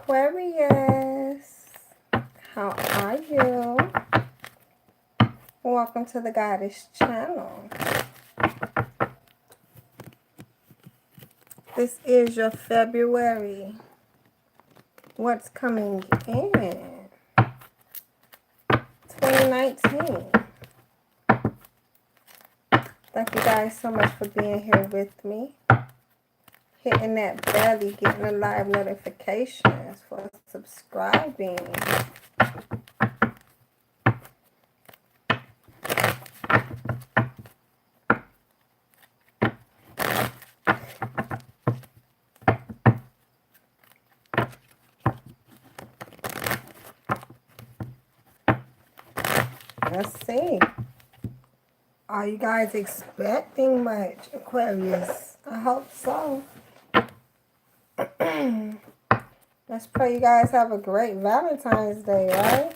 Aquarius, how are you? Welcome to the Goddess channel. This is your February. What's coming in? 2019. Thank you guys so much for being here with me. Hitting that belly, getting the live notifications, for subscribing. Let's see. Are you guys expecting much, Aquarius? I hope so. Let's pray you guys have a great Valentine's Day, right?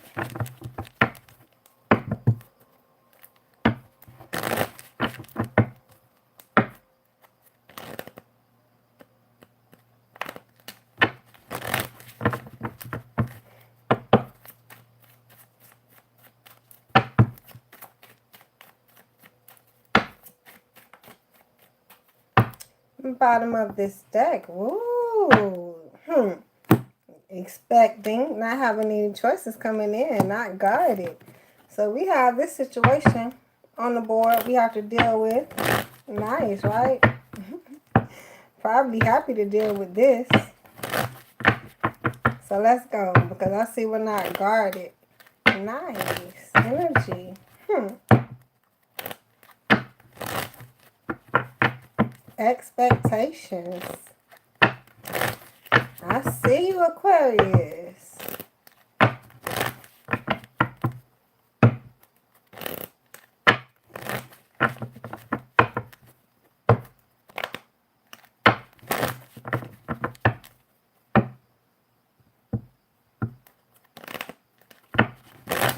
Bottom of this deck. Ooh. Expecting, not having any choices coming in, not guarded. So we have this situation on the board we have to deal with. Nice, right? Probably happy to deal with this. So let's go, because I see we're not guarded. Nice energy. Expectations. I see you, Aquarius.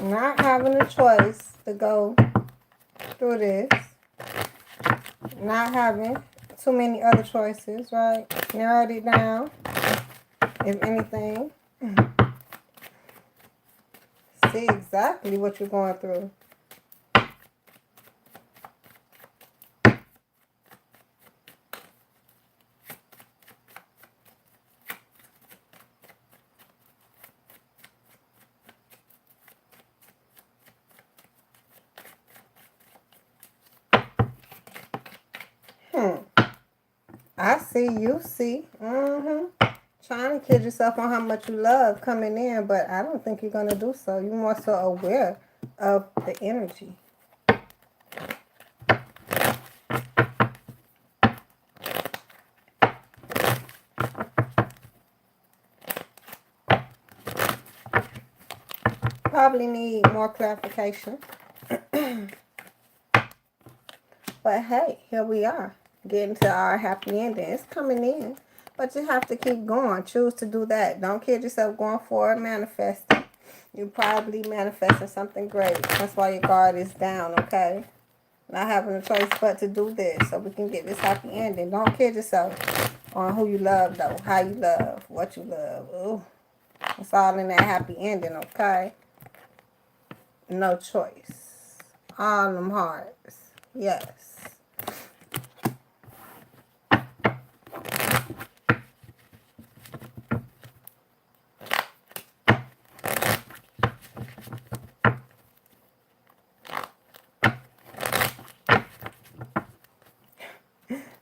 Not having a choice to go through this. Not having too many other choices, right? Narrowed it down, if anything. See exactly what you're going through. I see, you see. Trying to kid yourself on how much you love coming in, but I don't think you're going to do so. You're more so aware of the energy. Probably need more clarification. But hey, here we are. Getting to our happy ending. It's coming in. But you have to keep going. Choose to do that. Don't kid yourself going forward, manifesting. You're probably manifesting something great. That's why your guard is down, okay? Not having a choice but to do this so we can get this happy ending. Don't kid yourself on who you love, though. How you love. What you love. Ooh. It's all in that happy ending, okay? No choice. All them hearts. Yes.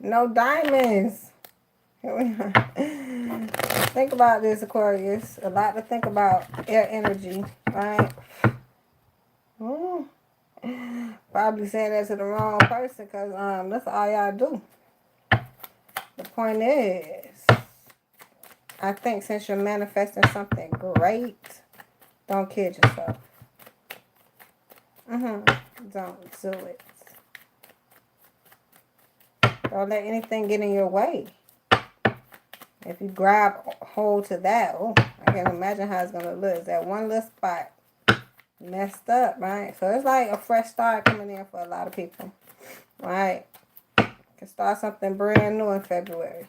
No diamonds. Think about this, Aquarius. A lot to think about. Air energy, right? Probably saying that to the wrong person, because that's all y'all do. The point is, I think since you're manifesting something great, don't kid yourself. Don't do it. Don't let anything get in your way. If you grab hold to that, oh, I can imagine how it's going to look. It's that one little spot messed up, right? So it's like a fresh start coming in for a lot of people, right? You can start something brand new in February.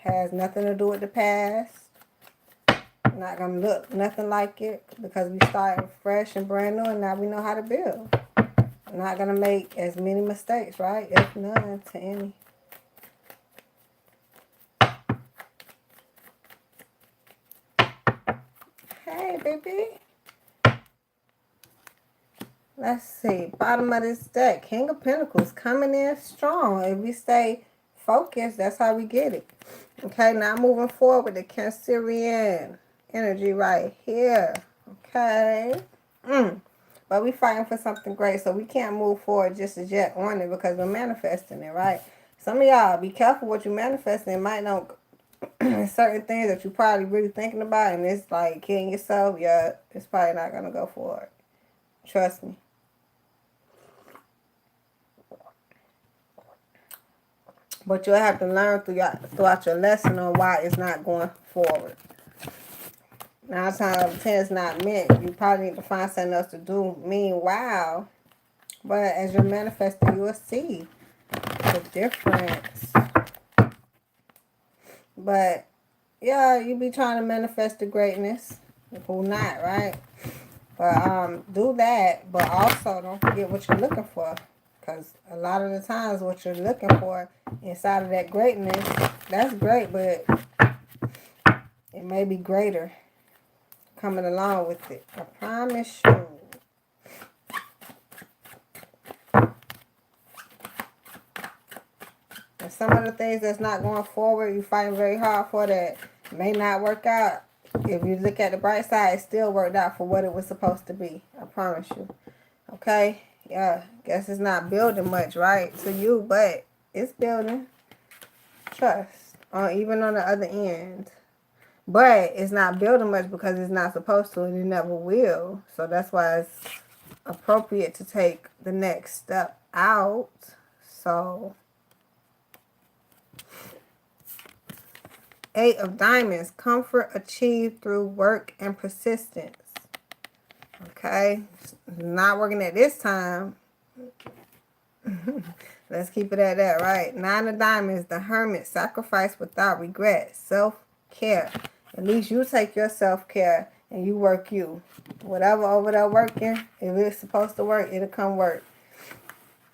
Has nothing to do with the past. Not going to look nothing like it because we started fresh and brand new and now we know how to build. Not going to make as many mistakes, right? If none, to any. Hey, baby. Let's see. Bottom of this deck. King of Pentacles coming in strong. If we stay focused, that's how we get it. Okay, now moving forward with the Cancerian energy right here. Okay. But we fighting for something great, so we can't move forward just as yet on it because we're manifesting it, right? Some of y'all, be careful what you manifesting. It might not certain things that you probably really thinking about, and it's like killing yourself. Yeah, it's probably not gonna go forward. Trust me. But you'll have to learn throughout your lesson on why it's not going forward. 9 times out of 10 it's not meant. You probably need to find something else to do. Meanwhile, but as you're manifesting, you will see the difference. But yeah, you be trying to manifest the greatness. Who not, right? But do that. But also don't forget what you're looking for. Because a lot of the times what you're looking for inside of that greatness, that's great, but it may be greater coming along with it. I promise you. And some of the things that's not going forward, you fighting very hard for that may not work out. If you look at the bright side, it still worked out for what it was supposed to be. I promise you. Okay? Yeah. Guess it's not building much, right, to you, but it's building. Trust. Even on the other end. But it's not building much because it's not supposed to and it never will. So that's why it's appropriate to take the next step out. So 8 of Diamonds, comfort achieved through work and persistence. Okay, not working at this time. Let's keep it at that, right? 9 of Diamonds, the Hermit, sacrifice without regret, self-care. At least you take your self-care and you work you. Whatever over there working, if it's supposed to work, it'll come work.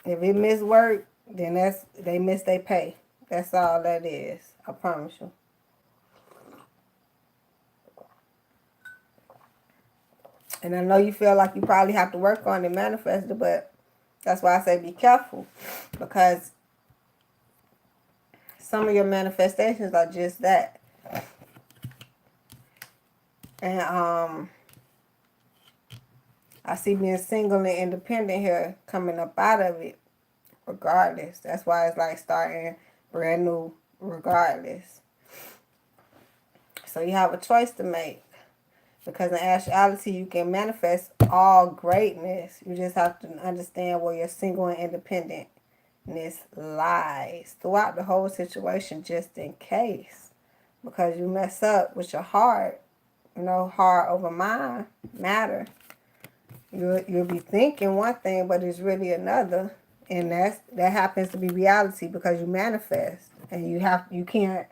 If it miss work, then they miss their pay. That's all that is. I promise you. And I know you feel like you probably have to work on it, manifest it, but that's why I say be careful. Because some of your manifestations are just that. And I see being single and independent here coming up out of it regardless. That's why it's like starting brand new regardless. So you have a choice to make. Because in actuality, you can manifest all greatness. You just have to understand where your single and independentness lies throughout the whole situation, just in case. Because you mess up with your heart. You know, heart over mind matter. You'll be thinking one thing, but it's really another. And that happens to be reality because you manifest. And you can't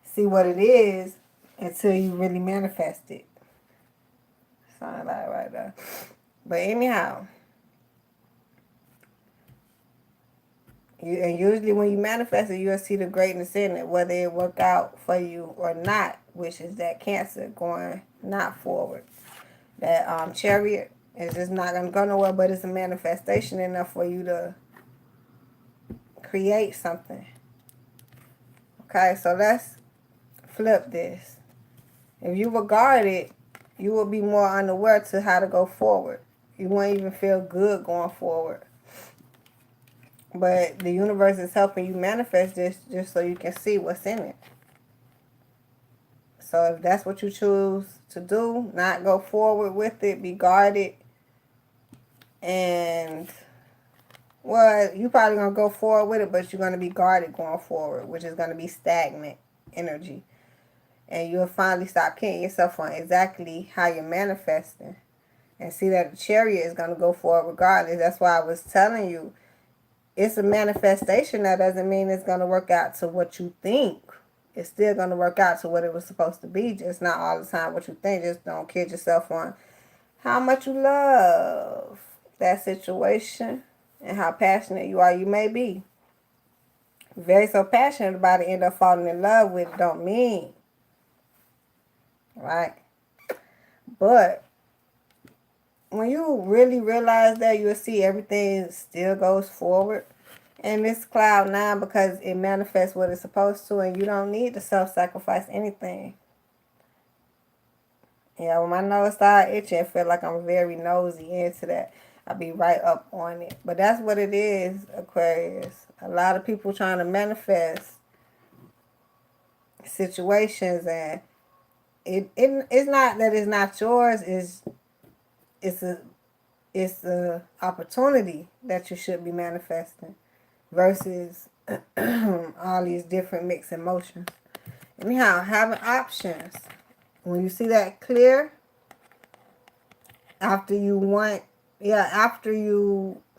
see what it is until you really manifest it. Sound like right there. But anyhow, and usually when you manifest it, you'll see the greatness in it, whether it work out for you or not, which is that Cancer going not forward. That Chariot is just not going to go nowhere, but it's a manifestation enough for you to create something. Okay, so let's flip this. If you regard it, you will be more unaware to how to go forward. You won't even feel good going forward. But the universe is helping you manifest this just so you can see what's in it. So if that's what you choose to do, not go forward with it, be guarded. And, well, you probably going to go forward with it, but you're going to be guarded going forward, which is going to be stagnant energy. And you'll finally stop killing yourself on exactly how you're manifesting. And see that the Chariot is going to go forward regardless. That's why I was telling you, it's a manifestation. That doesn't mean it's going to work out to what you think. it's still going to work out to what it was supposed to be. Just not all the time what you think. Just don't kid yourself on how much you love that situation and how passionate you are. You may be very so passionate about it, end up falling in love with it, don't mean, right? But when you really realize that, you'll see everything still goes forward. And it's cloud nine because it manifests what it's supposed to, and you don't need to self-sacrifice anything. Yeah, when my nose start itching, I feel like I'm very nosy into that. I'll be right up on it. But that's what it is, Aquarius. A lot of people trying to manifest situations, and it's not that it's not yours. It's a opportunity that you should be manifesting versus all these different mixed emotions. Anyhow, having options. When you see that clear, after you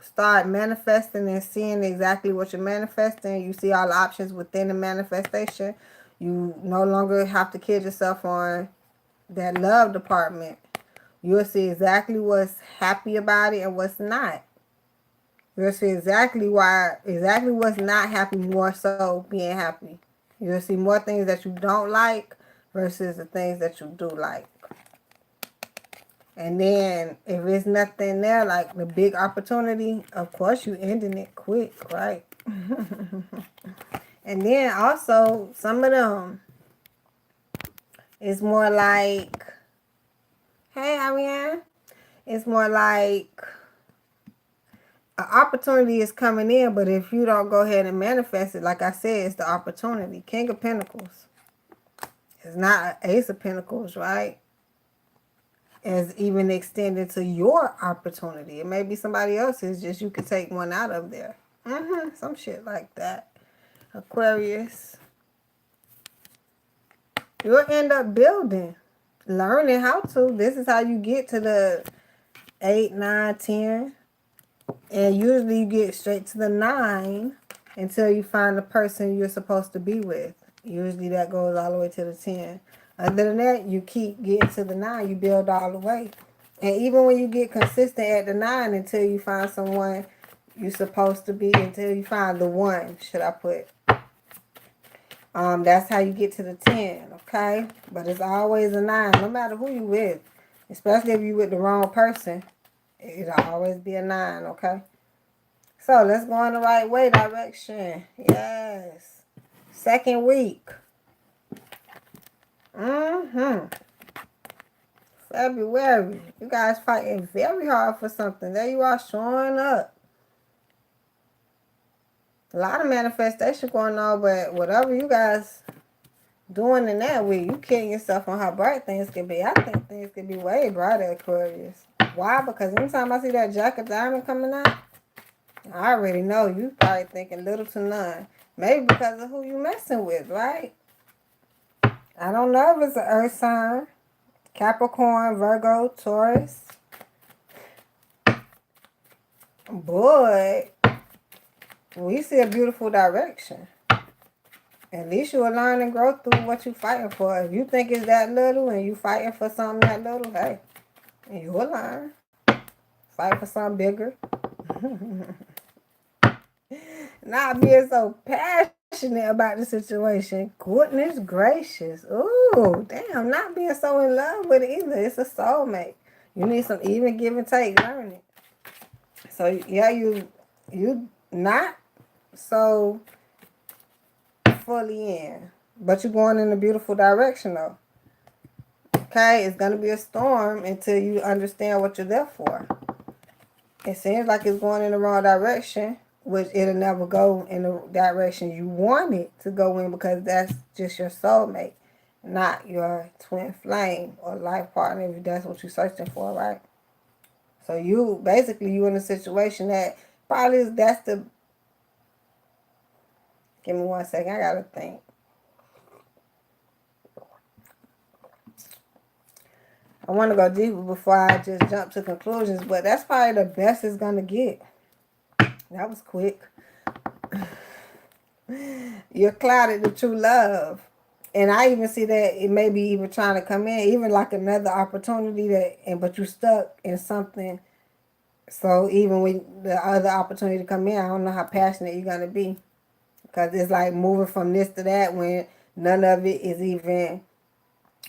start manifesting and seeing exactly what you're manifesting, you see all the options within the manifestation. You no longer have to kid yourself on that love department. You'll see exactly what's happy about it and what's not. You'll see exactly what's not happy, more so being happy. You'll see more things that you don't like versus the things that you do like. And then if it's nothing there, like the big opportunity, of course you ending it quick, right? And then also some of them, it's more like, hey, Ariane, it's more like an opportunity is coming in, but if you don't go ahead and manifest it, like I said, it's the opportunity. King of Pentacles. It's not an Ace of Pentacles, right? Is even extended to your opportunity. It may be somebody else's, just you could take one out of there. Some shit like that. Aquarius. You'll end up building. Learning how to. This is how you get to the 8, 9, 10. And usually you get straight to the 9 until you find the person you're supposed to be with. Usually that goes all the way to the 10. Other than that, you keep getting to the 9. You build all the way. And even when you get consistent at the 9 until you find someone you're supposed to be, until you find the one, should I put. That's how you get to the 10, okay? But it's always a 9, no matter who you with. Especially if you with the wrong person. It'll always be a 9, okay? So, let's go in the right way direction. Yes. Second week. February. You guys fighting very hard for something. There you are showing up. A lot of manifestation going on, but whatever you guys doing in that week, you kidding yourself on how bright things can be. I think things can be way brighter, Aquarius. Why? Because anytime I see that Jack of Diamond coming out, I already know you probably thinking little to none. Maybe because of who you messing with, right? I don't know if it's an earth sign. Capricorn, Virgo, Taurus. But we see a beautiful direction. At least you'll learn and grow through what you're fighting for. If you think it's that little and you fighting for something that little, hey, you'll learn. Fight for something bigger. Not being so passionate about the situation. Goodness gracious. Ooh, damn, not being so in love with it either. It's a soulmate. You need some even give and take. Learn it. So, yeah, you not so fully in. But you're going in a beautiful direction, though. Okay? It's going to be a storm until you understand what you're there for. It seems like it's going in the wrong direction, which it'll never go in the direction you want it to go in because that's just your soulmate, not your twin flame or life partner if that's what you're searching for, right? So you in a situation that probably is, that's the, give me 1 second, I gotta think. I want to go deeper before I just jump to conclusions, but that's probably the best it's going to get. That was quick. You're clouded to true love. And I even see that it may be even trying to come in, even like another opportunity but you stuck in something. So even when the other opportunity to come in, I don't know how passionate you're gonna be, because it's like moving from this to that when none of it is even,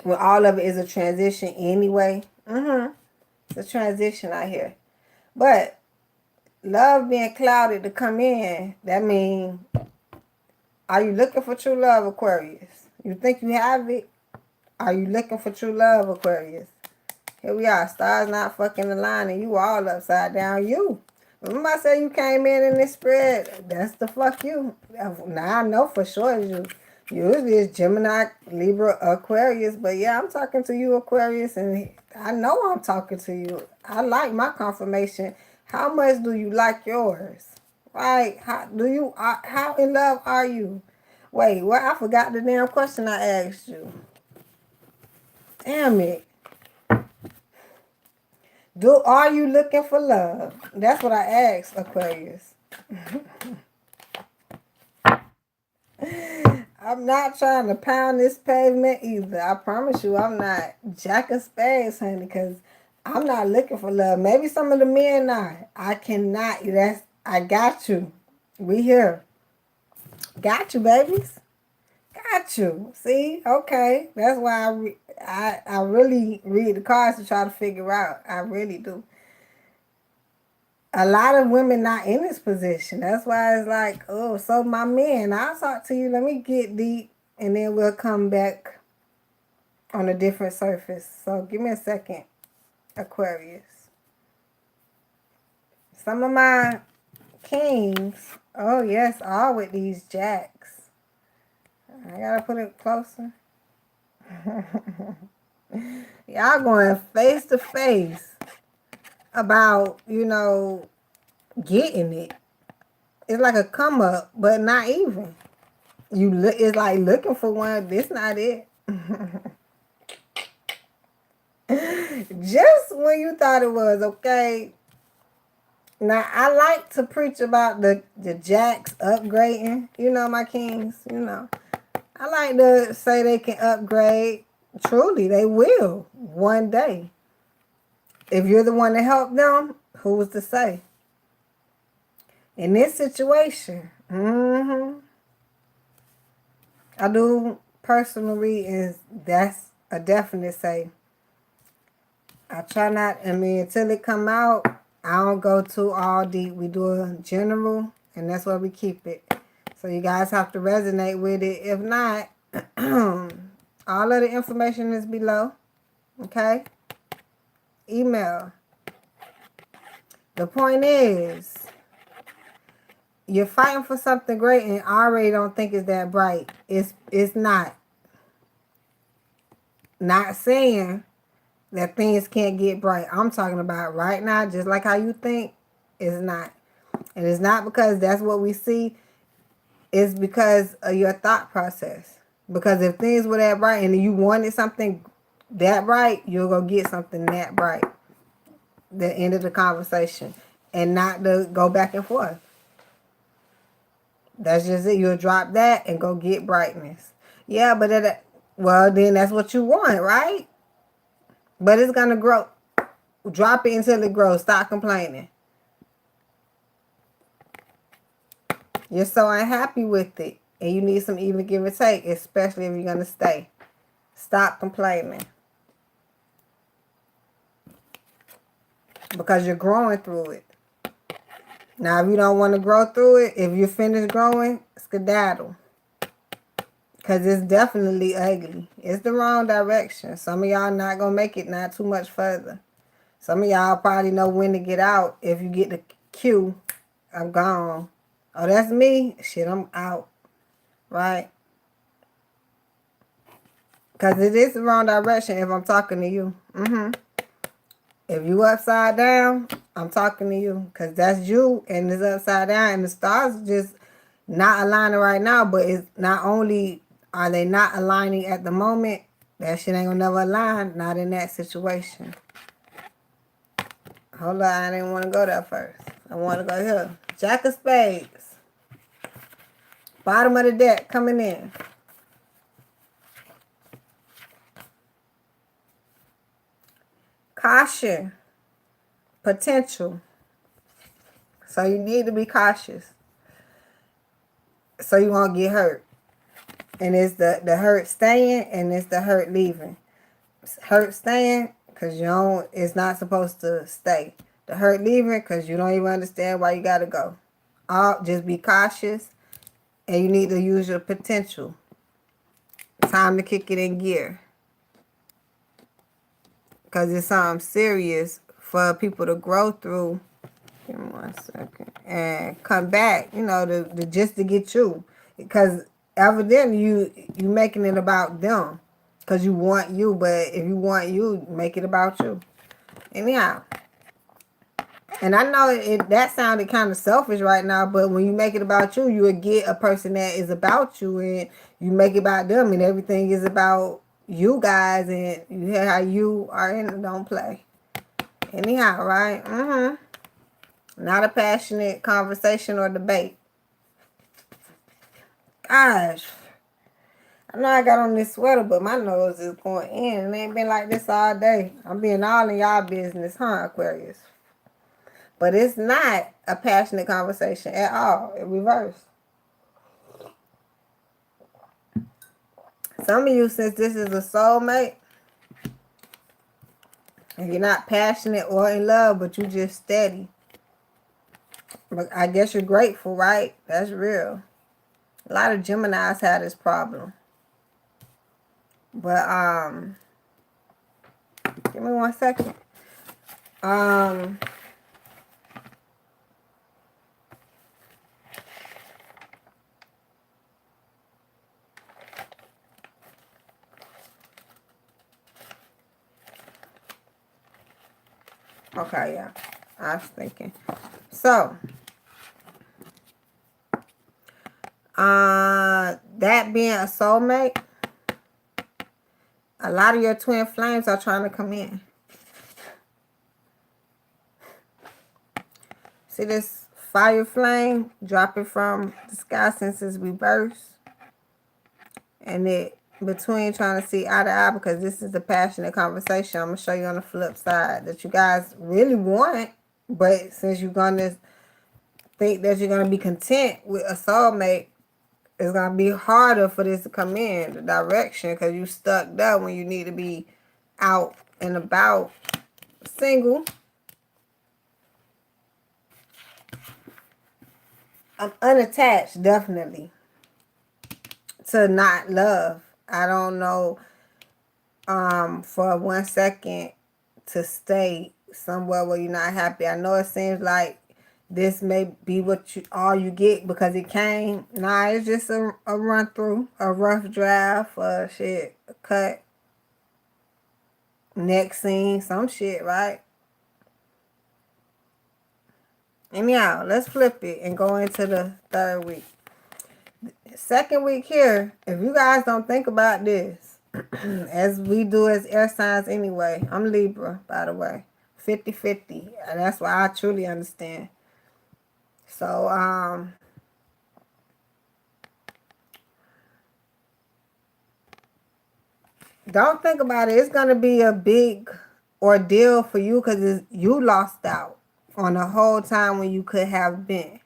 when all of it is a transition anyway. It's a transition out here, but love being clouded to come in. That means, are you looking for true love, Aquarius? You think you have it? Are you looking for true love, Aquarius? Here we are. Stars not fucking aligning. You all upside down. You. Remember I said you came in this spread? That's the fuck you. Now I know for sure you. Usually it's Gemini, Libra, Aquarius. But yeah, I'm talking to you, Aquarius. And I know I'm talking to you. I like my confirmation. How much do you like yours? Right? How in love are you? Wait, what? I forgot the damn question I asked you. Damn it. Are you looking for love? That's what I asked, Aquarius. I'm not trying to pound this pavement either. I promise you I'm not. Jack of spades, honey, because I'm not looking for love. Maybe some of the men are. I cannot. I got you. We here. Got you, babies. Got you. See? Okay. That's why I really read the cards to try to figure out. I really do. A lot of women not in this position. That's why it's like, oh, so my man, I'll talk to you. Let me get deep, and then we'll come back on a different surface. So give me a second, Aquarius. Some of my kings, oh yes, all with these jacks. I gotta put it closer. Y'all going face to face about, getting it. It's like a come up, but not even. It's like looking for one. This not it. Just when you thought it was, okay. Now I like to preach about the jacks upgrading. My kings. I like to say they can upgrade. Truly, they will one day. If you're the one to help them, who's to say? In this situation, I do personal readings. That's a definite say. I try not, until it come out, I don't go too all deep. We do a general, and that's where we keep it. So you guys have to resonate with it. If not, all of the information is below. Okay? Email. The point is, you're fighting for something great and I already don't think it's that bright. It's not. Not saying that things can't get bright. I'm talking about right now, just like how you think, it's not. And it's not because that's what we see. It's because of your thought process. Because if things were that bright and you wanted something that bright, you're going to get something that bright. The end of the conversation. And not to go back and forth. That's just it. You'll drop that and go get brightness. Yeah, but then that's what you want, right? But it's going to grow. Drop it until it grows. Stop complaining. You're so unhappy with it. And you need some even give and take, especially if you're going to stay. Stop complaining. Because you're growing through it. Now, if you don't want to grow through it, if you're finished growing, skedaddle. Because it's definitely ugly. It's the wrong direction. Some of y'all not going to make it not too much further. Some of y'all probably know when to get out. If you get the cue, I'm gone. Oh, that's me? Shit, I'm out. Right? Because it is the wrong direction if I'm talking to you. If you upside down, I'm talking to you. Because that's you and it's upside down. And the stars just not aligning right now. But it's not only are they not aligning at the moment, that shit ain't going to never align. Not in that situation. Hold on, I didn't want to go there first. I want to go here. Jack of spades. Bottom of the deck coming in. Caution. Potential. So you need to be cautious. So you won't get hurt. And it's the hurt staying and it's the hurt leaving. Hurt staying because it's not supposed to stay. The hurt leaving because you don't even understand why you got to go. Just be cautious and you need to use your potential. Time to kick it in gear. Because it's something serious for people to grow through. Give me 1 second. And come back, just to get you. Because evidently you making it about them. Because you want you. But if you want you, make it about you. Anyhow. And I know that sounded kind of selfish right now. But when you make it about you, you will get a person that is about you. And you make it about them. And everything is about you guys. And you hear how you are in it. Don't play. Anyhow, right? Not a passionate conversation or debate. Gosh. I know I got on this sweater, but my nose is going in. It ain't been like this all day. I'm being all in y'all business, huh, Aquarius? But it's not a passionate conversation at all. In reverse. Some of you, since this is a soulmate, and you're not passionate or in love, but you just steady. But I guess you're grateful, right? That's real. A lot of Geminis have this problem. But, give me 1 second. Okay, yeah. I was thinking. So, that being a soulmate, a lot of your twin flames are trying to come in. See this fire flame dropping from the sky since it's reversed? And it between trying to see eye to eye, because this is the passionate conversation I'm going to show you on the flip side that you guys really want. But since you're going to think that you're going to be content with a soulmate, it's going to be harder for this to come in the direction because you stuck up when you need to be out and about. Single. I'm unattached, definitely, to not love. I don't know for 1 second to stay somewhere where you're not happy. I know it seems like this may be all you get because it came. Nah, it's just a run through, a rough draft, a cut, next scene, some shit, right? Anyhow, let's flip it and go into the third week. Second week here, if you guys don't think about this, as we do as air signs anyway, I'm Libra, by the way, 50-50, and that's why I truly understand. So, don't think about it. It's going to be a big ordeal for you because you lost out on the whole time when you could have been.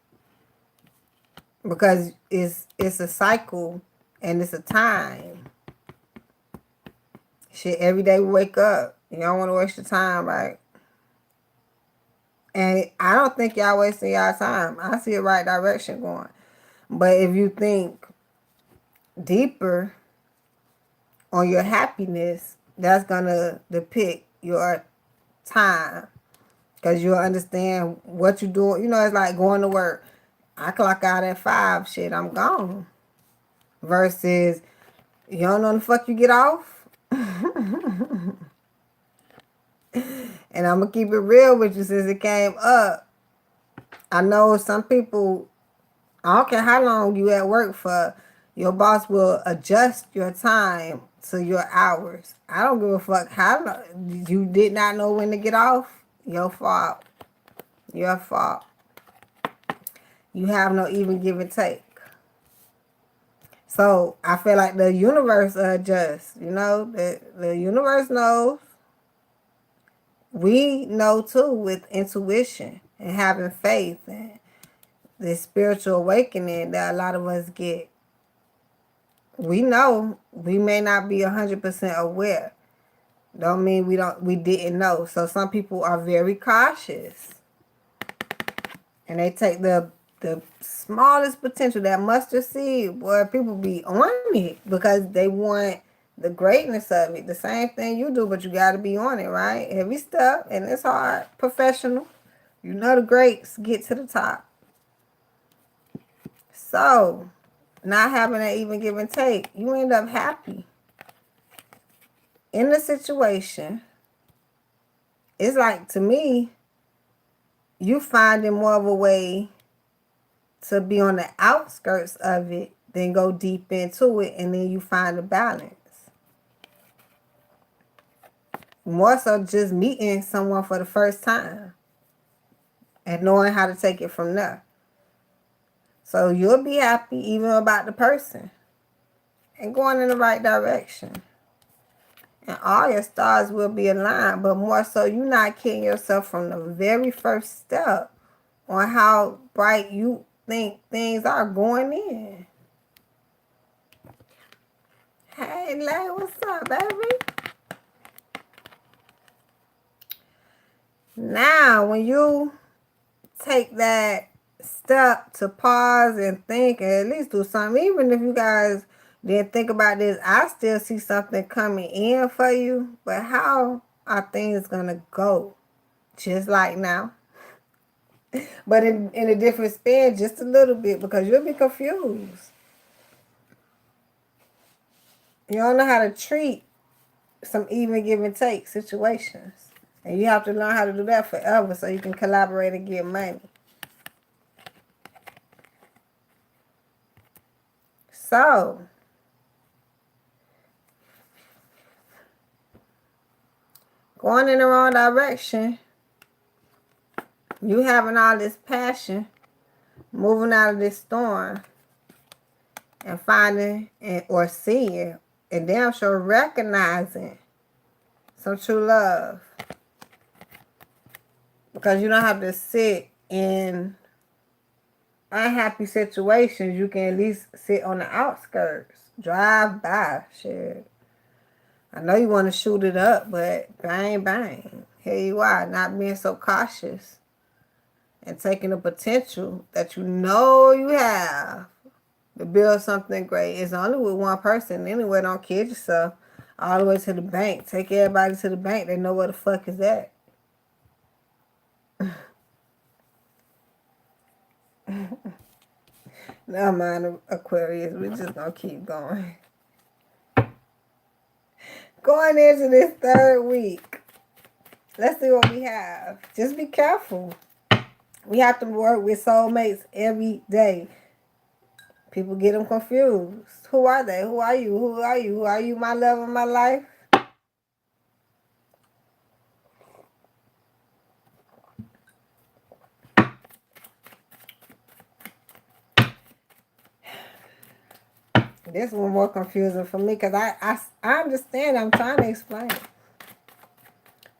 Because it's a cycle and it's a time. Shit, every day we wake up. You don't want to waste your time, right? And I don't think y'all wasting y'all time. I see the right direction going. But if you think deeper on your happiness, that's going to depict your time. Because you'll understand what you're doing. It's like going to work. I clock out at 5. Shit, I'm gone. Versus, you don't know the fuck you get off. And I'm going to keep it real with you since it came up. I know some people, I don't care how long you at work for, your boss will adjust your time to your hours. I don't give a fuck how long. You did not know when to get off. Your fault. Your fault. You have no even give and take. So I feel like the universe adjusts. The universe knows. we know too with intuition and having faith and this spiritual awakening that a lot of us get. We know we may not be 100% aware. Don't mean we didn't know. So some people are very cautious. And they take the smallest potential, that mustard seed, boy, people be on it because they want the greatness of it. The same thing you do, but you got to be on it, right? Heavy stuff, and it's hard. Professional. You know the greats get to the top. So, not having an even give and take, you end up happy. In the situation, it's like, to me, you finding more of a way to be on the outskirts of it than go deep into it, and then you find a balance. More so just meeting someone for the first time and knowing how to take it from there. So you'll be happy even about the person and going in the right direction. And all your stars will be aligned, but more so you're not kidding yourself from the very first step on how bright you think things are going in. Hey, Lay, what's up, baby? Now, when you take that step to pause and think and at least do something, even if you guys didn't think about this, I still see something coming in for you. But how are things gonna go? Just like now. But in a different span, just a little bit, because you'll be confused. You don't know how to treat some even give and take situations. And you have to learn how to do that forever so you can collaborate and get money. So, going in the wrong direction, you having all this passion, moving out of this storm, and finding or seeing, and damn sure recognizing some true love. Because you don't have to sit in unhappy situations. You can at least sit on the outskirts. Drive by. Shit. I know you want to shoot it up, but bang, bang. Here you are, not being so cautious. And taking the potential that you know you have to build something great. It's only with one person anyway. Don't kid yourself. All the way to the bank. Take everybody to the bank. They know where the fuck is at. Never mind, Aquarius. We're just going to keep going. Going into this third week. Let's see what we have. Just be careful. We have to work with soulmates every day. People get them confused. Who are they? Who are you? Who are you? Who are you, my love of my life? This one more confusing for me because I understand. I'm trying to explain.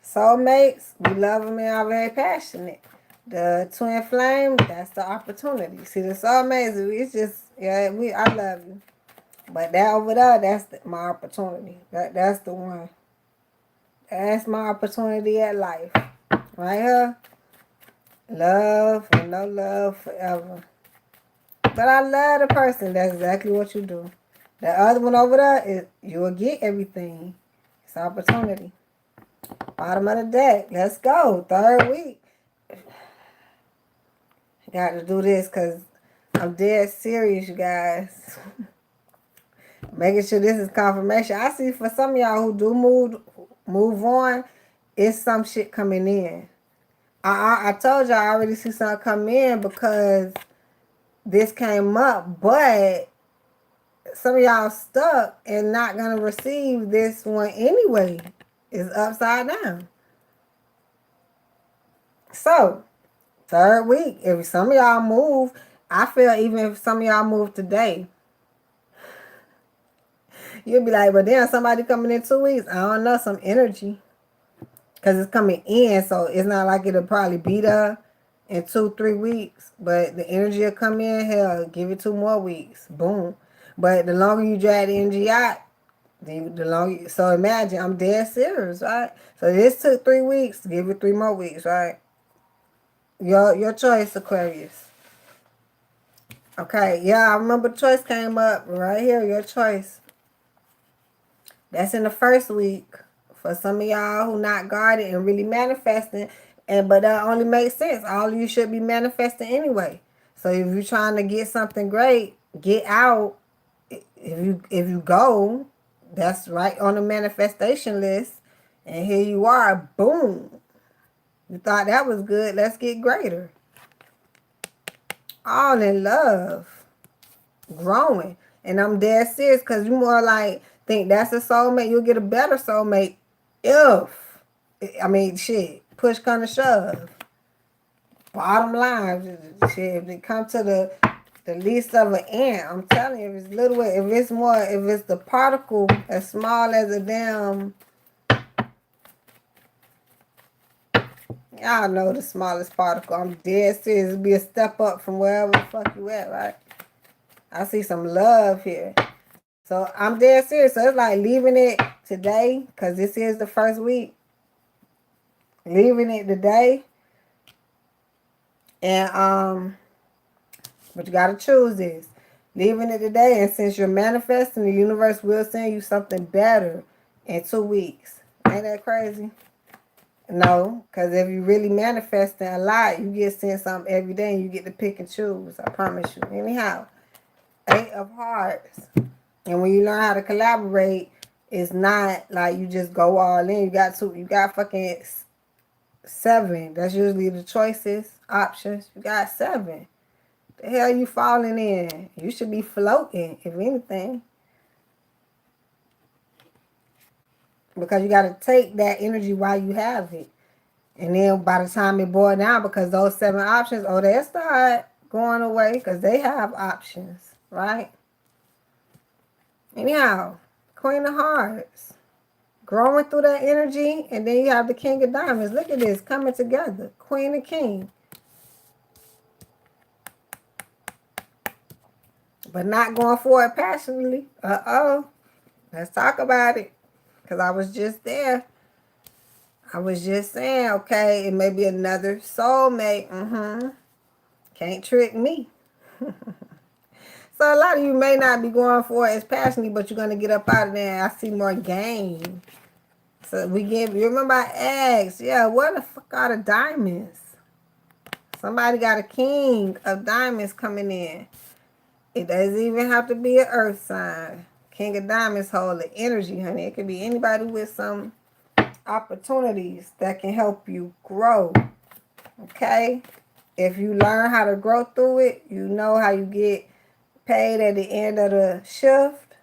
Soulmates, we love them and are very passionate. The twin flame, that's the opportunity. See, the soulmates, it's just, yeah, I love you. But that over there, that's my opportunity. That's the one. That's my opportunity at life. Right here. Love and no love forever. But I love the person. That's exactly what you do. The other one over there, is you will get everything. It's opportunity. Bottom of the deck. Let's go. Third week. Got to do this because I'm dead serious, you guys. Making sure this is confirmation. I see for some of y'all who do move on, it's some shit coming in. I told y'all I already see something come in because this came up, but some of y'all stuck and not going to receive this one anyway. It's upside down. So, third week, if some of y'all move, I feel even if some of y'all move today, you'll be like, but damn, somebody coming in 2 weeks. I don't know, some energy. Because it's coming in, so it's not like it'll probably be there in 2-3 weeks. But the energy will come in, hell, give it 2 more weeks. Boom. But the longer you drag the energy out, the longer. So imagine, I'm dead serious, right? So this took 3 weeks. Give it 3 more weeks, right? Your choice, Aquarius. Okay, yeah, I remember choice came up right here. Your choice. That's in the first week. For some of y'all who not guarded and really manifesting, but that only makes sense. All of you should be manifesting anyway. So if you're trying to get something great, get out. If you go, that's right on the manifestation list. And here you are, boom. You thought that was good. Let's get greater. All in love. Growing. And I'm dead serious because you more like think that's a soulmate. You'll get a better soulmate if, I mean, shit, push come to shove. Bottom line, shit, if it come to the least of an ant, I'm telling you, if it's little, if it's the particle as small as a damn, y'all know the smallest particle. I'm dead serious. It'll be a step up from wherever the fuck you at, right? I see some love here. So I'm dead serious. So it's like leaving it today, because this is the first week. Leaving it today. And but you gotta choose this. Leaving it today, and since you're manifesting, the universe will send you something better in 2 weeks. Ain't that crazy? No, because if you really manifesting a lot, you get sent something every day and you get to pick and choose. I promise you. Anyhow, 8 of Hearts. And when you learn how to collaborate, it's not like you just go all in. You got fucking 7. That's usually the choices, options. You got 7. The hell you falling in? You should be floating, if anything. Because you got to take that energy while you have it. And then by the time it boils down, because those 7 options, they'll start going away because they have options, right? Anyhow, Queen of Hearts. Growing through that energy, and then you have the King of Diamonds. Look at this, coming together. Queen and King. But not going for it passionately. Let's talk about it. Because I was just there. I was just saying, okay, it may be another soulmate. Can't trick me. So a lot of you may not be going for it as passionately, but you're going to get up out of there. I see more game. So you remember I asked, yeah, where the fuck are the diamonds? Somebody got a King of Diamonds coming in. It doesn't even have to be an earth sign. King of Diamonds hold the energy, honey. It could be anybody with some opportunities that can help you grow. Okay? If you learn how to grow through it, you know how you get paid at the end of the shift.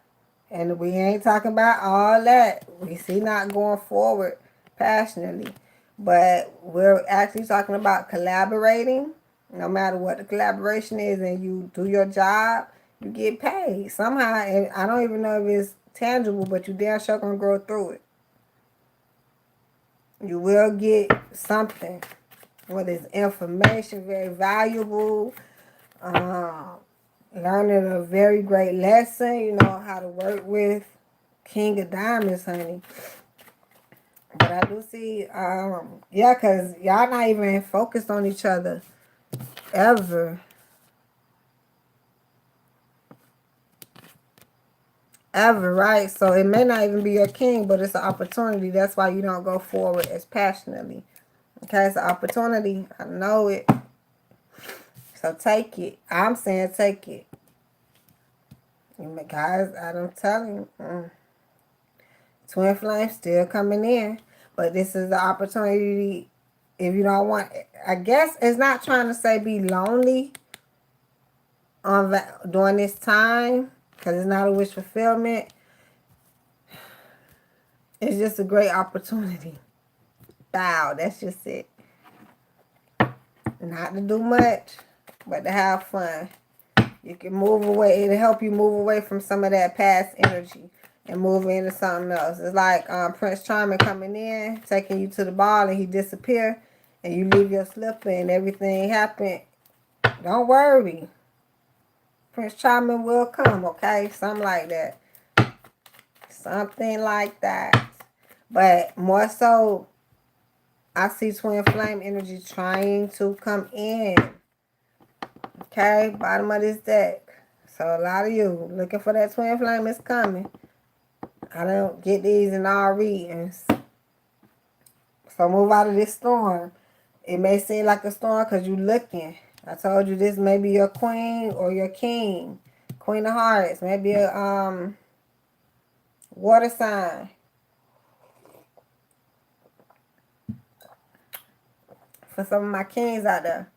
And we ain't talking about all that. We see not going forward passionately. But we're actually talking about collaborating. No matter what the collaboration is and you do your job, you get paid. Somehow, and I don't even know if it's tangible, but you damn sure gonna grow through it. You will get something. Whether it's information, very valuable. Learning a very great lesson. You know how to work with King of Diamonds, honey. But I do see, yeah, because y'all not even focused on each other. Ever. Ever, right? So it may not even be your king, but it's an opportunity. That's why you don't go forward as passionately. Okay, it's an opportunity. I know it. So take it. I'm saying take it. Guys, I'm telling you. Twin Flame still coming in. But this is the opportunity. If you don't want, I guess it's not trying to say be lonely during this time, because it's not a wish fulfillment. It's just a great opportunity. Wow, that's just it. Not to do much, but to have fun. You can move away. It'll help you move away from some of that past energy. and move into something else. It's like Prince Charming coming in, taking you to the ball, and he disappear, and you leave your slipper and everything happen. Don't worry. Prince Charming will come, okay? Something like that. Something like that. But more so, I see twin flame energy trying to come in. Okay? Bottom of this deck. So a lot of you looking for that twin flame is coming. I don't get these in all readings. So move out of this storm. It may seem like a storm because you're looking. I told you this may be your queen or your king. Queen of Hearts. Maybe a water sign. For some of my kings out there.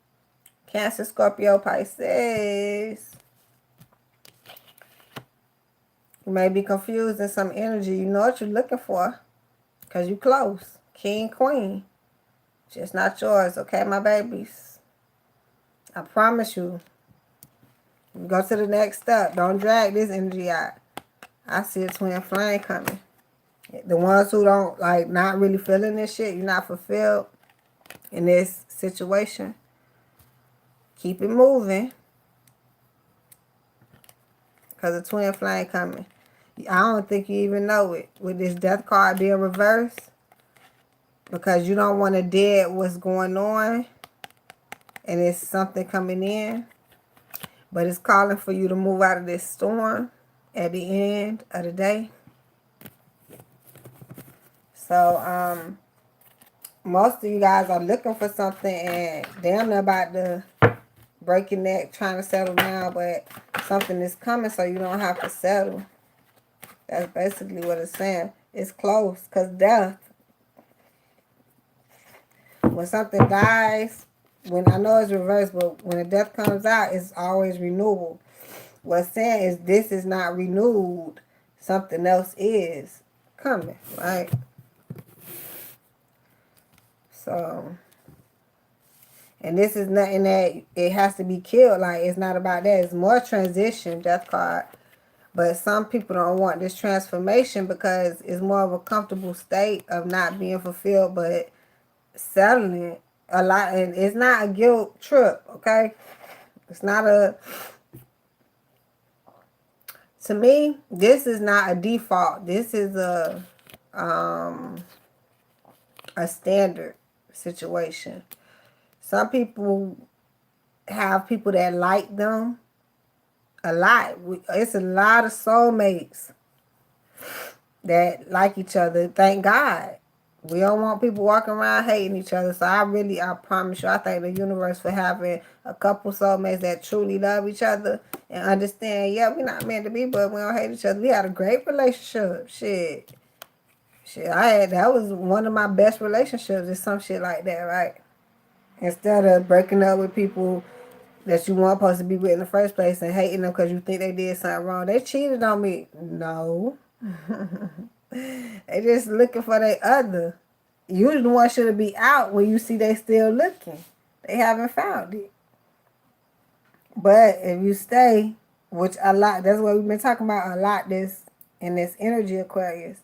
Cancer, Scorpio, Pisces. You may be confused in some energy. You know what you're looking for. Because you close. King, queen. Just not yours, okay, my babies? I promise you. Go to the next step. Don't drag this energy out. I see a twin flame coming. The ones who don't, like, not really feeling this shit, you're not fulfilled in this situation, keep it moving. Because a twin flame coming. I don't think you even know it. With this death card being reversed. Because you don't want to dead what's going on. And it's something coming in. But it's calling for you to move out of this storm at the end of the day. So, most of you guys are looking for something and damn near about to break your neck trying to settle down, but something is coming so you don't have to settle. That's basically what it's saying. It's close because death. When something dies, when I know it's reversed, but when the death comes out, it's always renewal. What's saying is this is not renewed. Something else is coming, right? So, and this is nothing that it has to be killed. Like, it's not about that. It's more transition, death card. But some people don't want this transformation because it's more of a comfortable state of not being fulfilled, but settling a lot. And it's not a guilt trip, okay? It's not a... To me, this is not a default. This is a standard situation. Some people have people that like them a lot. It's a lot of soulmates that like each other. Thank God. We don't want people walking around hating each other. So I promise you, I thank the universe for having a couple soulmates that truly love each other and understand, yeah, we're not meant to be, but we don't hate each other. We had a great relationship. Shit, that was one of my best relationships, is some shit like that, right? Instead of breaking up with people that you weren't supposed to be with in the first place and hating them because you think they did something wrong. They cheated on me. No. They just looking for their other. You the one should be out when you see they still looking. They haven't found it. But if you stay, which a lot, that's what we've been talking about a lot in this energy, Aquarius.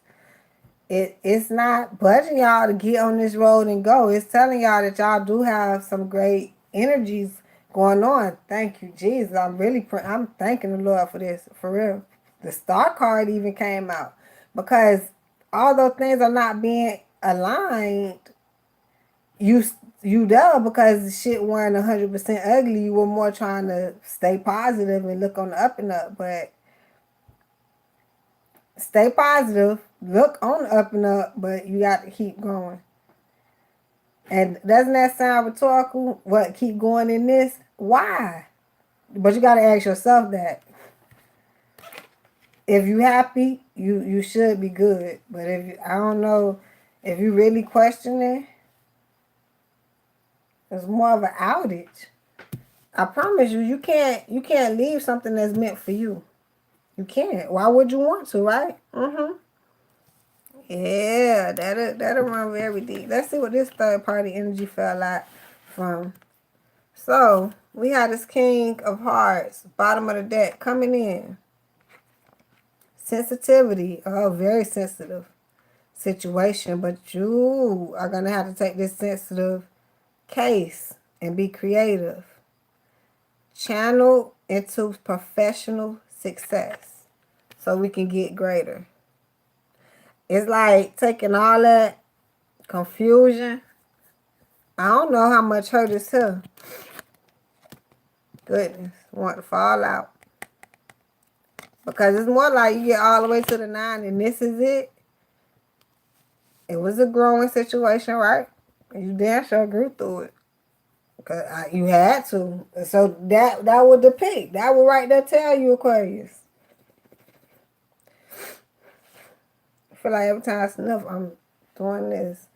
It's not budging y'all to get on this road and go. It's telling y'all that y'all do have some great energies going on. Thank you, Jesus. I'm thanking the Lord for this, for real. The star card even came out. Because although things are not being aligned, you there because shit weren't 100% ugly. You were more trying to stay positive and look on the up and up. But stay positive, look on the up and up, but you got to keep going. And doesn't that sound rhetorical? What, keep going in this? Why? But you got to ask yourself that. If you happy, you should be good. But I don't know, if you really questioning, it's more of an outage. I promise you, you can't leave something that's meant for you. You can't. Why would you want to, right? Yeah, that'll run with everything. Let's see what this third party energy felt like from. So, we had this King of Hearts, bottom of the deck, coming in. sensitivity, very sensitive situation, but you are going to have to take this sensitive case and be creative. Channel into professional success so we can get greater. It's like taking all that confusion. I don't know how much hurt is here. Goodness, want to fall out. Because it's more like you get all the way to the 9 and this is it. It was a growing situation, right? You damn sure grew through it. Because you had to. So that would depict. That would right there tell you, Aquarius. I feel like every time I sniff, I'm doing this.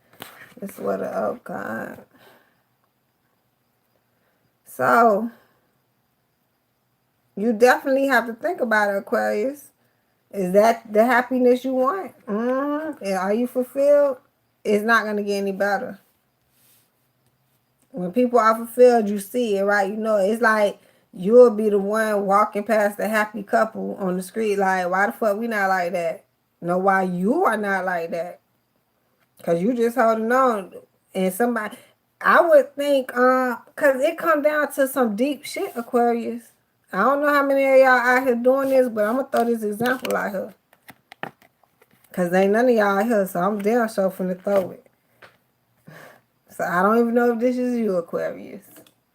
This is what, oh God. So, you definitely have to think about it, Aquarius. Is that the happiness you want? And are you fulfilled? It's not going to get any better. When people are fulfilled, you see it, right? You know, it's like you'll be the one walking past the happy couple on the street like, why the fuck we not like that? No, why you are not like that? Because you just holding on. And somebody, I would think, because it come down to some deep shit, Aquarius. I don't know how many of y'all out here doing this, but I'm going to throw this example out here. Because ain't none of y'all out here, so I'm damn sure finna throw it. So I don't even know if this is you, Aquarius.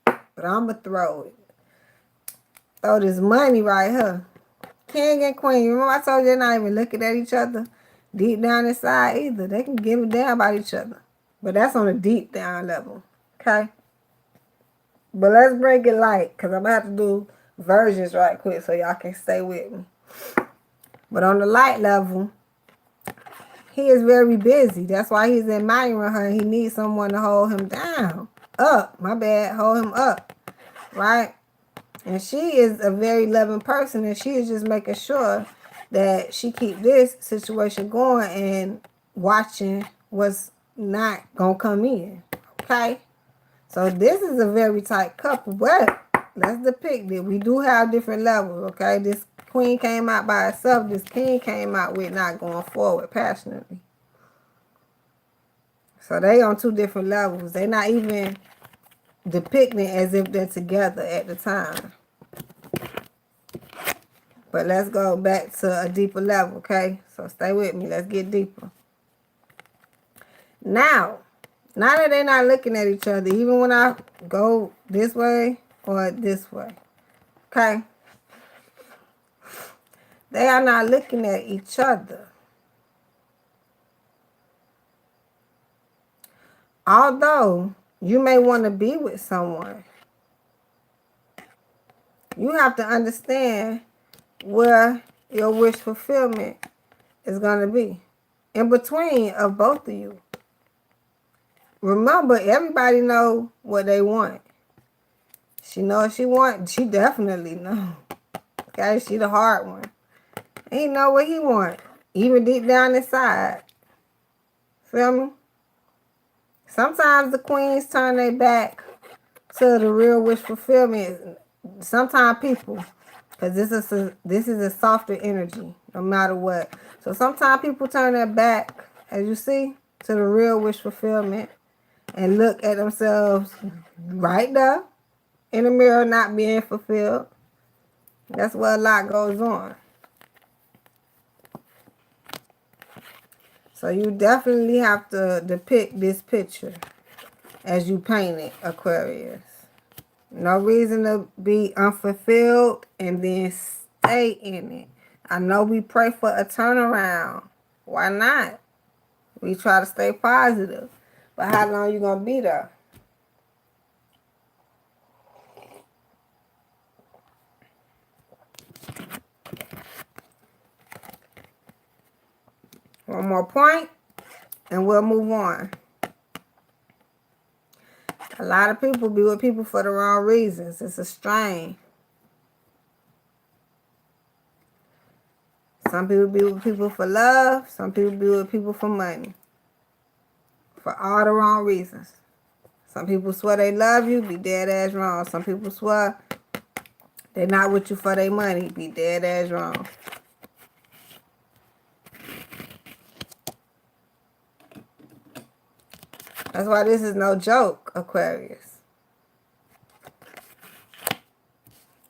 But I'm going to throw it. Throw this money right here. King and queen. Remember I told you they're not even looking at each other deep down inside either. They can give a damn about each other. But that's on a deep down level. Okay? But let's break it light. Because I'm going to have to do versions right quick so y'all can stay with me. But on the light level, he is very busy. That's why he's admiring her. He needs someone to hold him down. Up. My bad. Hold him up. Right? And she is a very loving person. And she is just making sure that she keep this situation going and watching what's not going to come in. Okay? So this is a very tight couple. But let's depict it. We do have different levels. Okay? This queen came out by herself. This king came out with not going forward passionately. So they on two different levels. They not even depicting as if they're together at the time. But let's go back to a deeper level, okay? So stay with me. Let's get deeper. Now that they're not looking at each other, even when I go this way or this way, okay? They are not looking at each other. Although you may want to be with someone, you have to understand where your wish fulfillment is going to be. In between of both of you. Remember, everybody know what they want. She know what she want. She definitely know. Okay, she the hard one. He know what he want. Even deep down inside. Feel me? Sometimes the queens turn their back to the real wish fulfillment. Sometimes people, because this is a softer energy, no matter what. So sometimes people turn their back, as you see, to the real wish fulfillment and look at themselves right there in the mirror not being fulfilled. That's where a lot goes on. So you definitely have to depict this picture as you paint it, Aquarius. No reason to be unfulfilled and then stay in it. I know we pray for a turnaround. Why not? We try to stay positive. But how long you going to be there? One more point, and we'll move on. A lot of people be with people for the wrong reasons. It's a strain. Some people be with people for love. Some people be with people for money. For all the wrong reasons. Some people swear they love you, be dead ass wrong. Some people swear they're not with you for their money, be dead ass wrong. That's why this is no joke, Aquarius.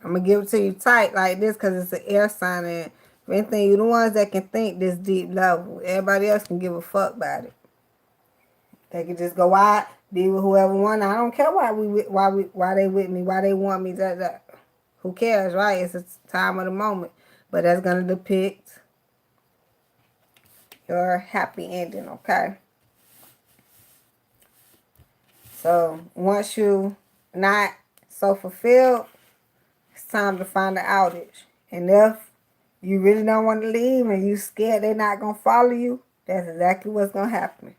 I'm going to give it to you tight like this because it's an air sign. And if anything, you're the ones that can think this deep level. Everybody else can give a fuck about it. They can just go out, be with whoever want. I don't care why they with me, why they want me. That. Who cares, right? It's a time of the moment. But that's going to depict your happy ending, okay? So once you not so fulfilled, it's time to find an outage. And if you really don't want to leave and you scared they're not going to follow you, that's exactly what's going to happen.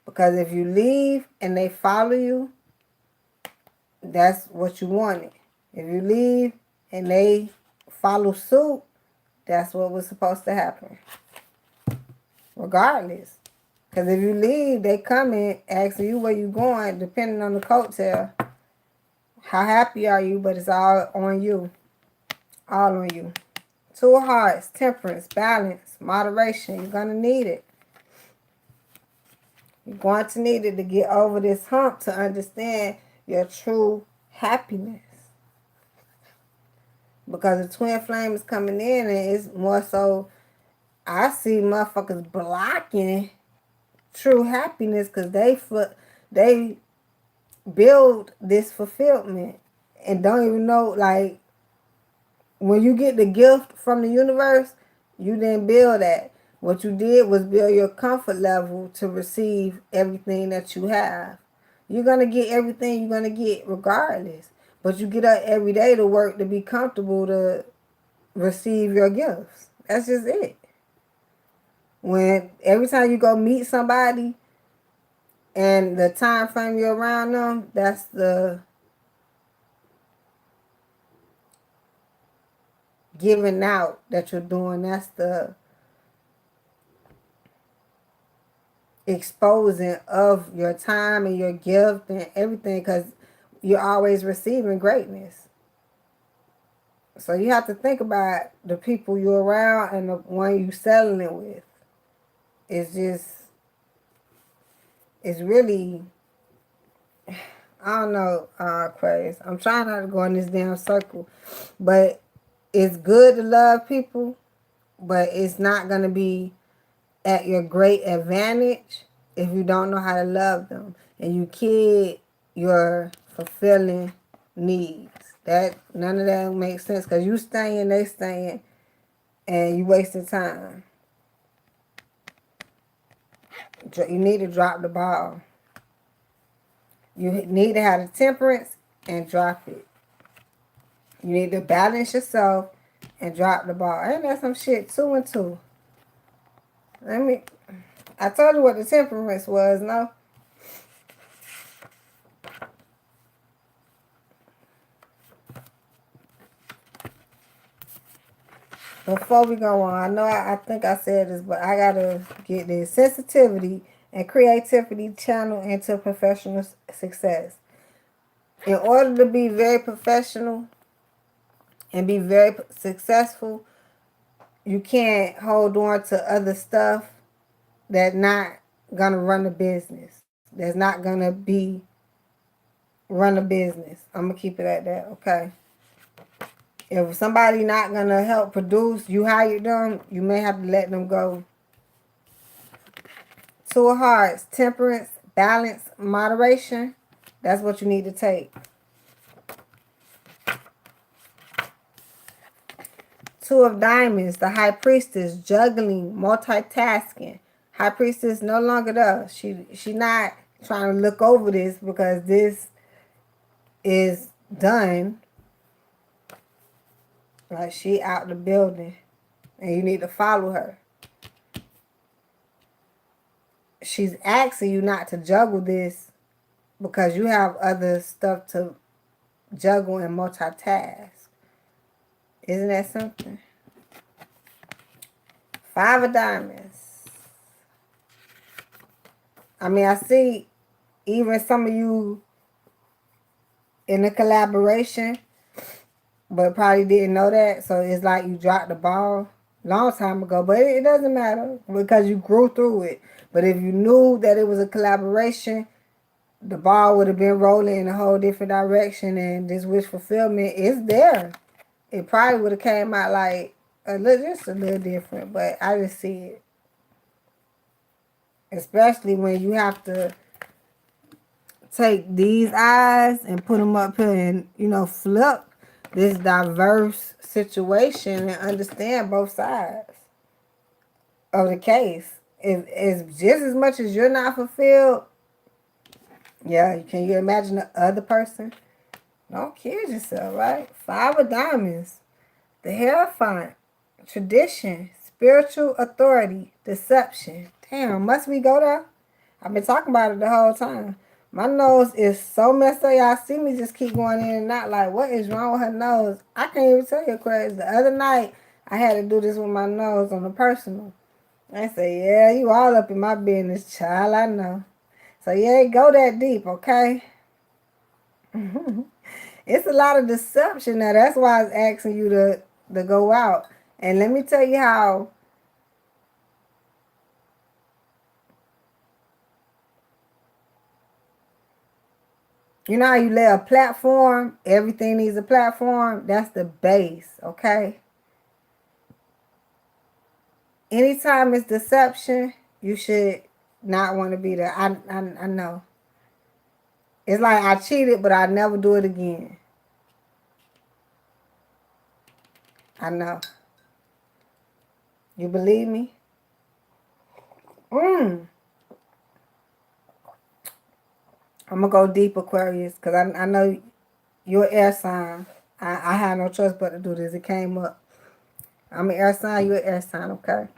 Because if you leave and they follow you, that's what you wanted. If you leave and they follow suit, that's what was supposed to happen. Regardless. Because if you leave, they come in asking you where you going, depending on the coattail. How happy are you? But it's all on you. All on you. 2 of Hearts, temperance, balance, moderation. You're going to need it. You're going to need it to get over this hump to understand your true happiness. Because the twin flame is coming in and it's more so, I see motherfuckers blocking true happiness because they build this fulfillment and don't even know, like, when you get the gift from the universe, you didn't build that. What you did was build your comfort level to receive everything that you have. You're going to get everything you're going to get regardless. But you get up every day to work to be comfortable to receive your gifts. That's just it. When every time you go meet somebody and the time frame you're around them, that's the giving out that you're doing. That's the exposing of your time and your gift and everything, because you're always receiving greatness. So you have to think about the people you're around and the one you're selling it with. It's really, I don't know, Aquarius. I'm trying not to go in this damn circle. But it's good to love people, but it's not going to be at your great advantage if you don't know how to love them and you kid your fulfilling needs. That none of that makes sense because you staying, they staying, and you wasting time. You need to drop the ball. You need to have the temperance and drop it. You need to balance yourself and drop the ball. Ain't that some shit? 2 and 2. I told you what the temperance was, no? Before we go on, I know I think I said this, but I gotta get this. Sensitivity and creativity channel into professional success. In order to be very professional and be very successful, you can't hold on to other stuff that's not gonna run a business. That's not gonna run a business. I'm gonna keep it at that, okay? If somebody not gonna help produce, you hired them, you may have to let them go. 2 of Hearts, temperance, balance, moderation. That's what you need to take. 2 of Diamonds, the High Priestess, juggling, multitasking. High Priestess no longer does. She not trying to look over this because this is done. Like, she out the building and you need to follow her. She's asking you not to juggle this because you have other stuff to juggle and multitask. Isn't that something? 5 of Diamonds. I mean, I see even some of you in a collaboration, but probably didn't know that. So it's like you dropped the ball long time ago. But it doesn't matter because you grew through it. But if you knew that it was a collaboration, the ball would have been rolling in a whole different direction, and this wish fulfillment is there. It probably would have came out like just a little different, but I just see it. Especially when you have to take these eyes and put them up here and, you know, flip this diverse situation and understand both sides of the case. It's just as much as you're not fulfilled. Yeah, can you imagine the other person? Don't kid yourself, right? 5 of diamonds. The Hierophant. Tradition. Spiritual authority. Deception. Damn, must we go there? I've been talking about it the whole time. My nose is so messed up. Y'all see me just keep going in and out. Like, what is wrong with her nose? I can't even tell you, Aquarius. The other night, I had to do this with my nose on the personal. I say, yeah, you all up in my business, child. I know. So, yeah, go that deep, okay? It's a lot of deception now. That's why I was asking you to go out. And let me tell you how. You know how you lay a platform? Everything needs a platform. That's the base, okay? Anytime it's deception, you should not want to be there. I know. It's like I cheated, but I never do it again. I know. You believe me? I'm going to go deep, Aquarius, because I know you're an air sign. I had no choice but to do this. It came up. I'm an air sign, you're an air sign, okay?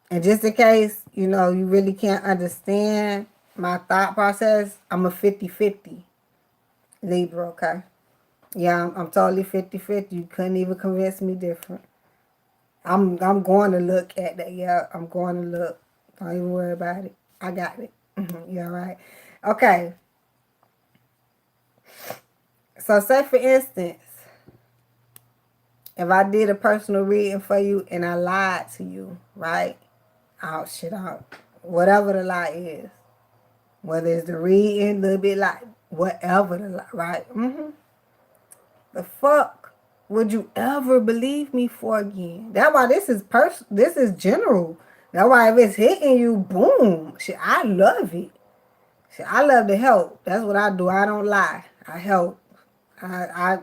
And just in case, you know, you really can't understand my thought process, I'm a 50-50 Libra, okay? Yeah, I'm totally 50-50. You couldn't even convince me different. I'm going to look at that. Yeah, I'm going to look. Don't even worry about it. I got it. You all right? Okay. So say for instance, if I did a personal reading for you and I lied to you, right? Oh shit out. Whatever the lie is. Whether it's the reading, a little bit like whatever the lie, right? The fuck would you ever believe me for again? That's why this is this is general. That's why if it's hitting you, boom. Shit, I love it. Shit, I love to help. That's what I do. I don't lie. I help. I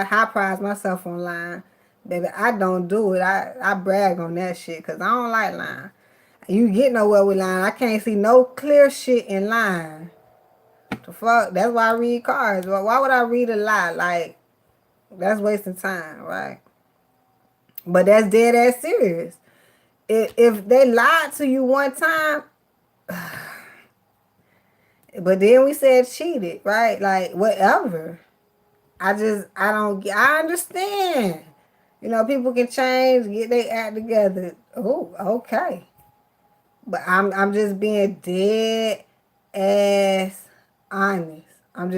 high prize myself online. Baby, I don't do it. I brag on that shit because I don't like lying. You get nowhere with lying. I can't see no clear shit in lying. The fuck? That's why I read cards. Why would I read a lie? Like, that's wasting time, right? But that's dead ass serious. If they lied to you one time, but then we said cheated, right? Like, whatever. I understand. You know, people can change, get their act together. Oh, okay. But I'm just being dead ass honest. I'm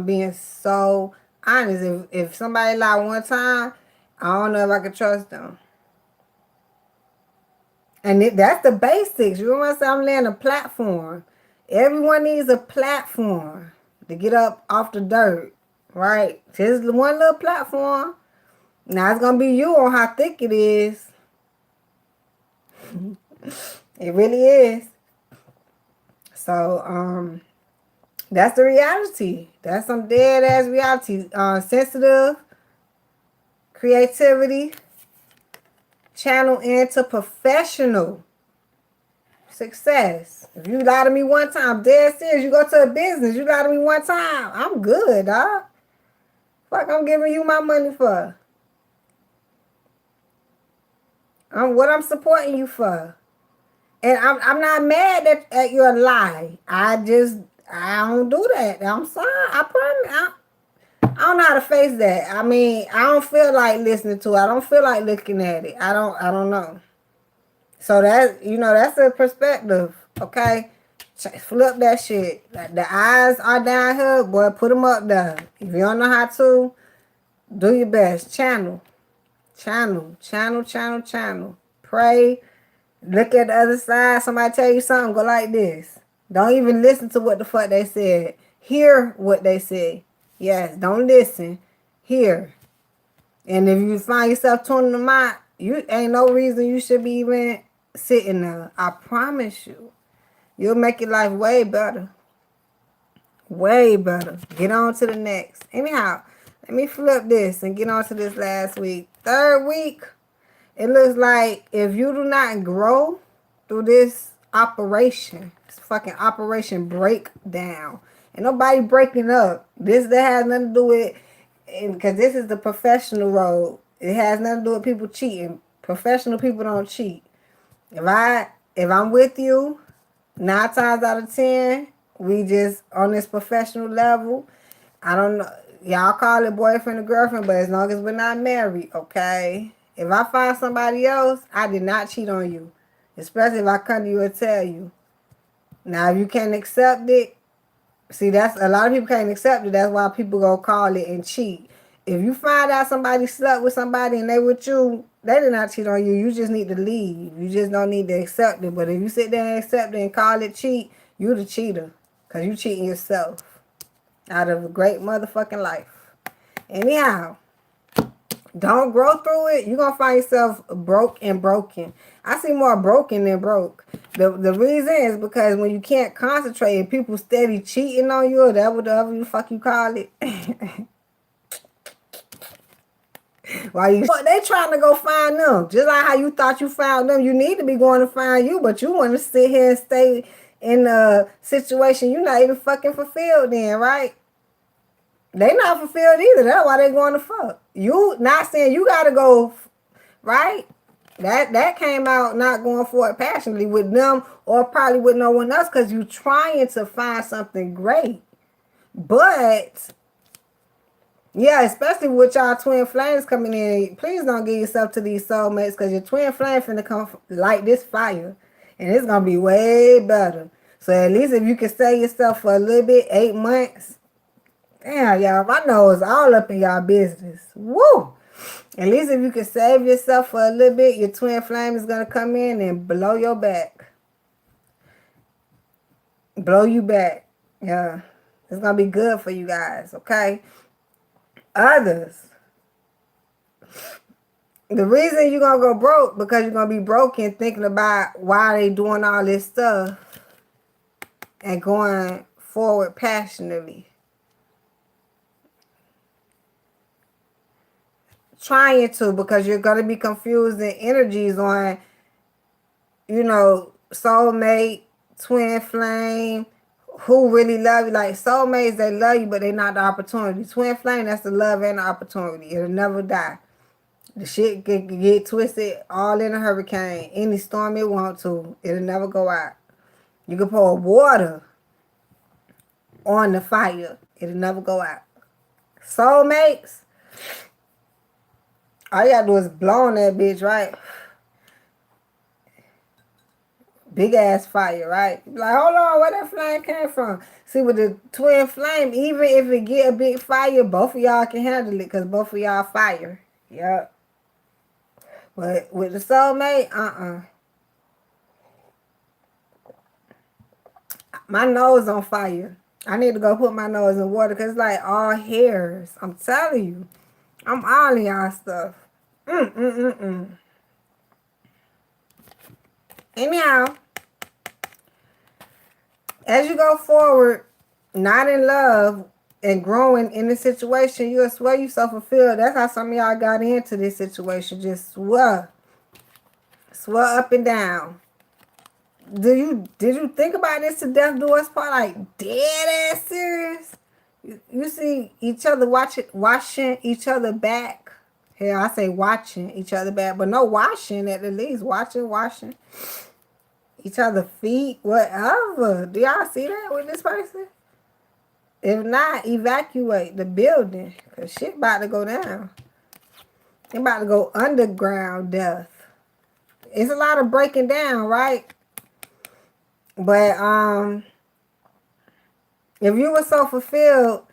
being so honest. If somebody lied one time, I don't know if I could trust them. And that's the basics. You know what I'm saying? I'm laying a platform. Everyone needs a platform to get up off the dirt, right? Just one little platform. Now it's gonna be you on how thick it is. It really is. So that's the reality. That's some dead ass reality. Sensitive, creativity, channel into professional success. If you lie to me one time, dead serious, you go to a business, you lie to me one time, I'm good, dog. Fuck, I'm giving you my money for. What I'm supporting you for. And I'm not mad at your lie. I don't do that. I'm sorry. I promise. I don't know how to face that. I mean, I don't feel like listening to it. I don't feel like looking at it. I don't know. So that's a perspective, okay? Flip that shit. Like the eyes are down here, boy, put them up there. If you don't know how to, do your best. Channel. Pray. Look at the other side. Somebody tell you something, go like this. Don't even listen to what the fuck they said. Hear what they say. Yes, don't listen. Hear. And if you find yourself tuning them out, you ain't no reason you should be even sitting there. I promise you. You'll make your life way better. Way better. Get on to the next. Anyhow, let me flip this and get on to this last week. Third week, it looks like if you do not grow through this operation, this fucking operation breakdown, and nobody breaking up. That has nothing to do with, because this is the professional road. It has nothing to do with people cheating. Professional people don't cheat. If I'm with you, 9 times out of 10, we just on this professional level. I don't know. Y'all call it boyfriend or girlfriend, but as long as we're not married, okay? If I find somebody else, I did not cheat on you. Especially if I come to you and tell you. Now, if you can't accept it, see, that's a lot of people can't accept it. That's why people go call it and cheat. If you find out somebody slept with somebody and they with you, they did not cheat on you. You just need to leave. You just don't need to accept it. But if you sit there and accept it and call it cheat, you the cheater. Because you cheating yourself out of a great motherfucking life. Anyhow, don't grow through it. You're going to find yourself broke and broken. I see more broken than broke. The reason is because when you can't concentrate and people steady cheating on you, or whatever the fuck you call it. Why they trying to go find them. Just like how you thought you found them. You need to be going to find you, but you want to sit here and stay in a situation you're not even fucking fulfilled in, right? They not fulfilled either. That's why they going to fuck. You not saying you gotta go, right? That came out not going for it passionately with them or probably with no one else because you trying to find something great. But yeah, especially with y'all twin flames coming in, please don't give yourself to these soulmates because your twin flame finna come light this fire. And it's gonna be way better. So at least if you can save yourself for a little bit, 8 months. Damn, y'all, my nose all up in y'all business. Woo! At least if you can save yourself for a little bit, your twin flame is going to come in and blow your back. Blow you back. Yeah. It's going to be good for you guys, okay? Others. The reason you're going to go broke, because you're going to be broken thinking about why they doing all this stuff and going forward passionately. Trying to, because you're going to be confusing energies on, you know, soulmate, twin flame, who really love you. Like soulmates, they love you, but they not the opportunity. Twin flame, that's the love and the opportunity. It'll never die. The shit can get twisted all in a hurricane. Any storm it want to, it'll never go out. You can pour water on the fire. It'll never go out. Soulmates, all you gotta do is blow on that bitch, right? Big ass fire, right? Like, hold on, where that flame came from? See, with the twin flame, even if it get a big fire, both of y'all can handle it because both of y'all fire. Yep. But with the soulmate, my nose on fire. I need to go put my nose in water because it's like all hairs. I'm telling you. I'm all in y'all stuff. Anyhow, as you go forward, not in love and growing in this situation, you'll swear you so fulfilled. That's how some of y'all got into this situation. Just swear. Swear up and down. Did you think about this to death do us part? Like dead ass serious? You see each other washing each other back. Hell, I say watching each other back, but no washing at the least. Washing. Each other feet, whatever. Do y'all see that with this person? If not, evacuate the building. Because shit about to go down. They about to go underground death. It's a lot of breaking down, right? But if you were so fulfilled,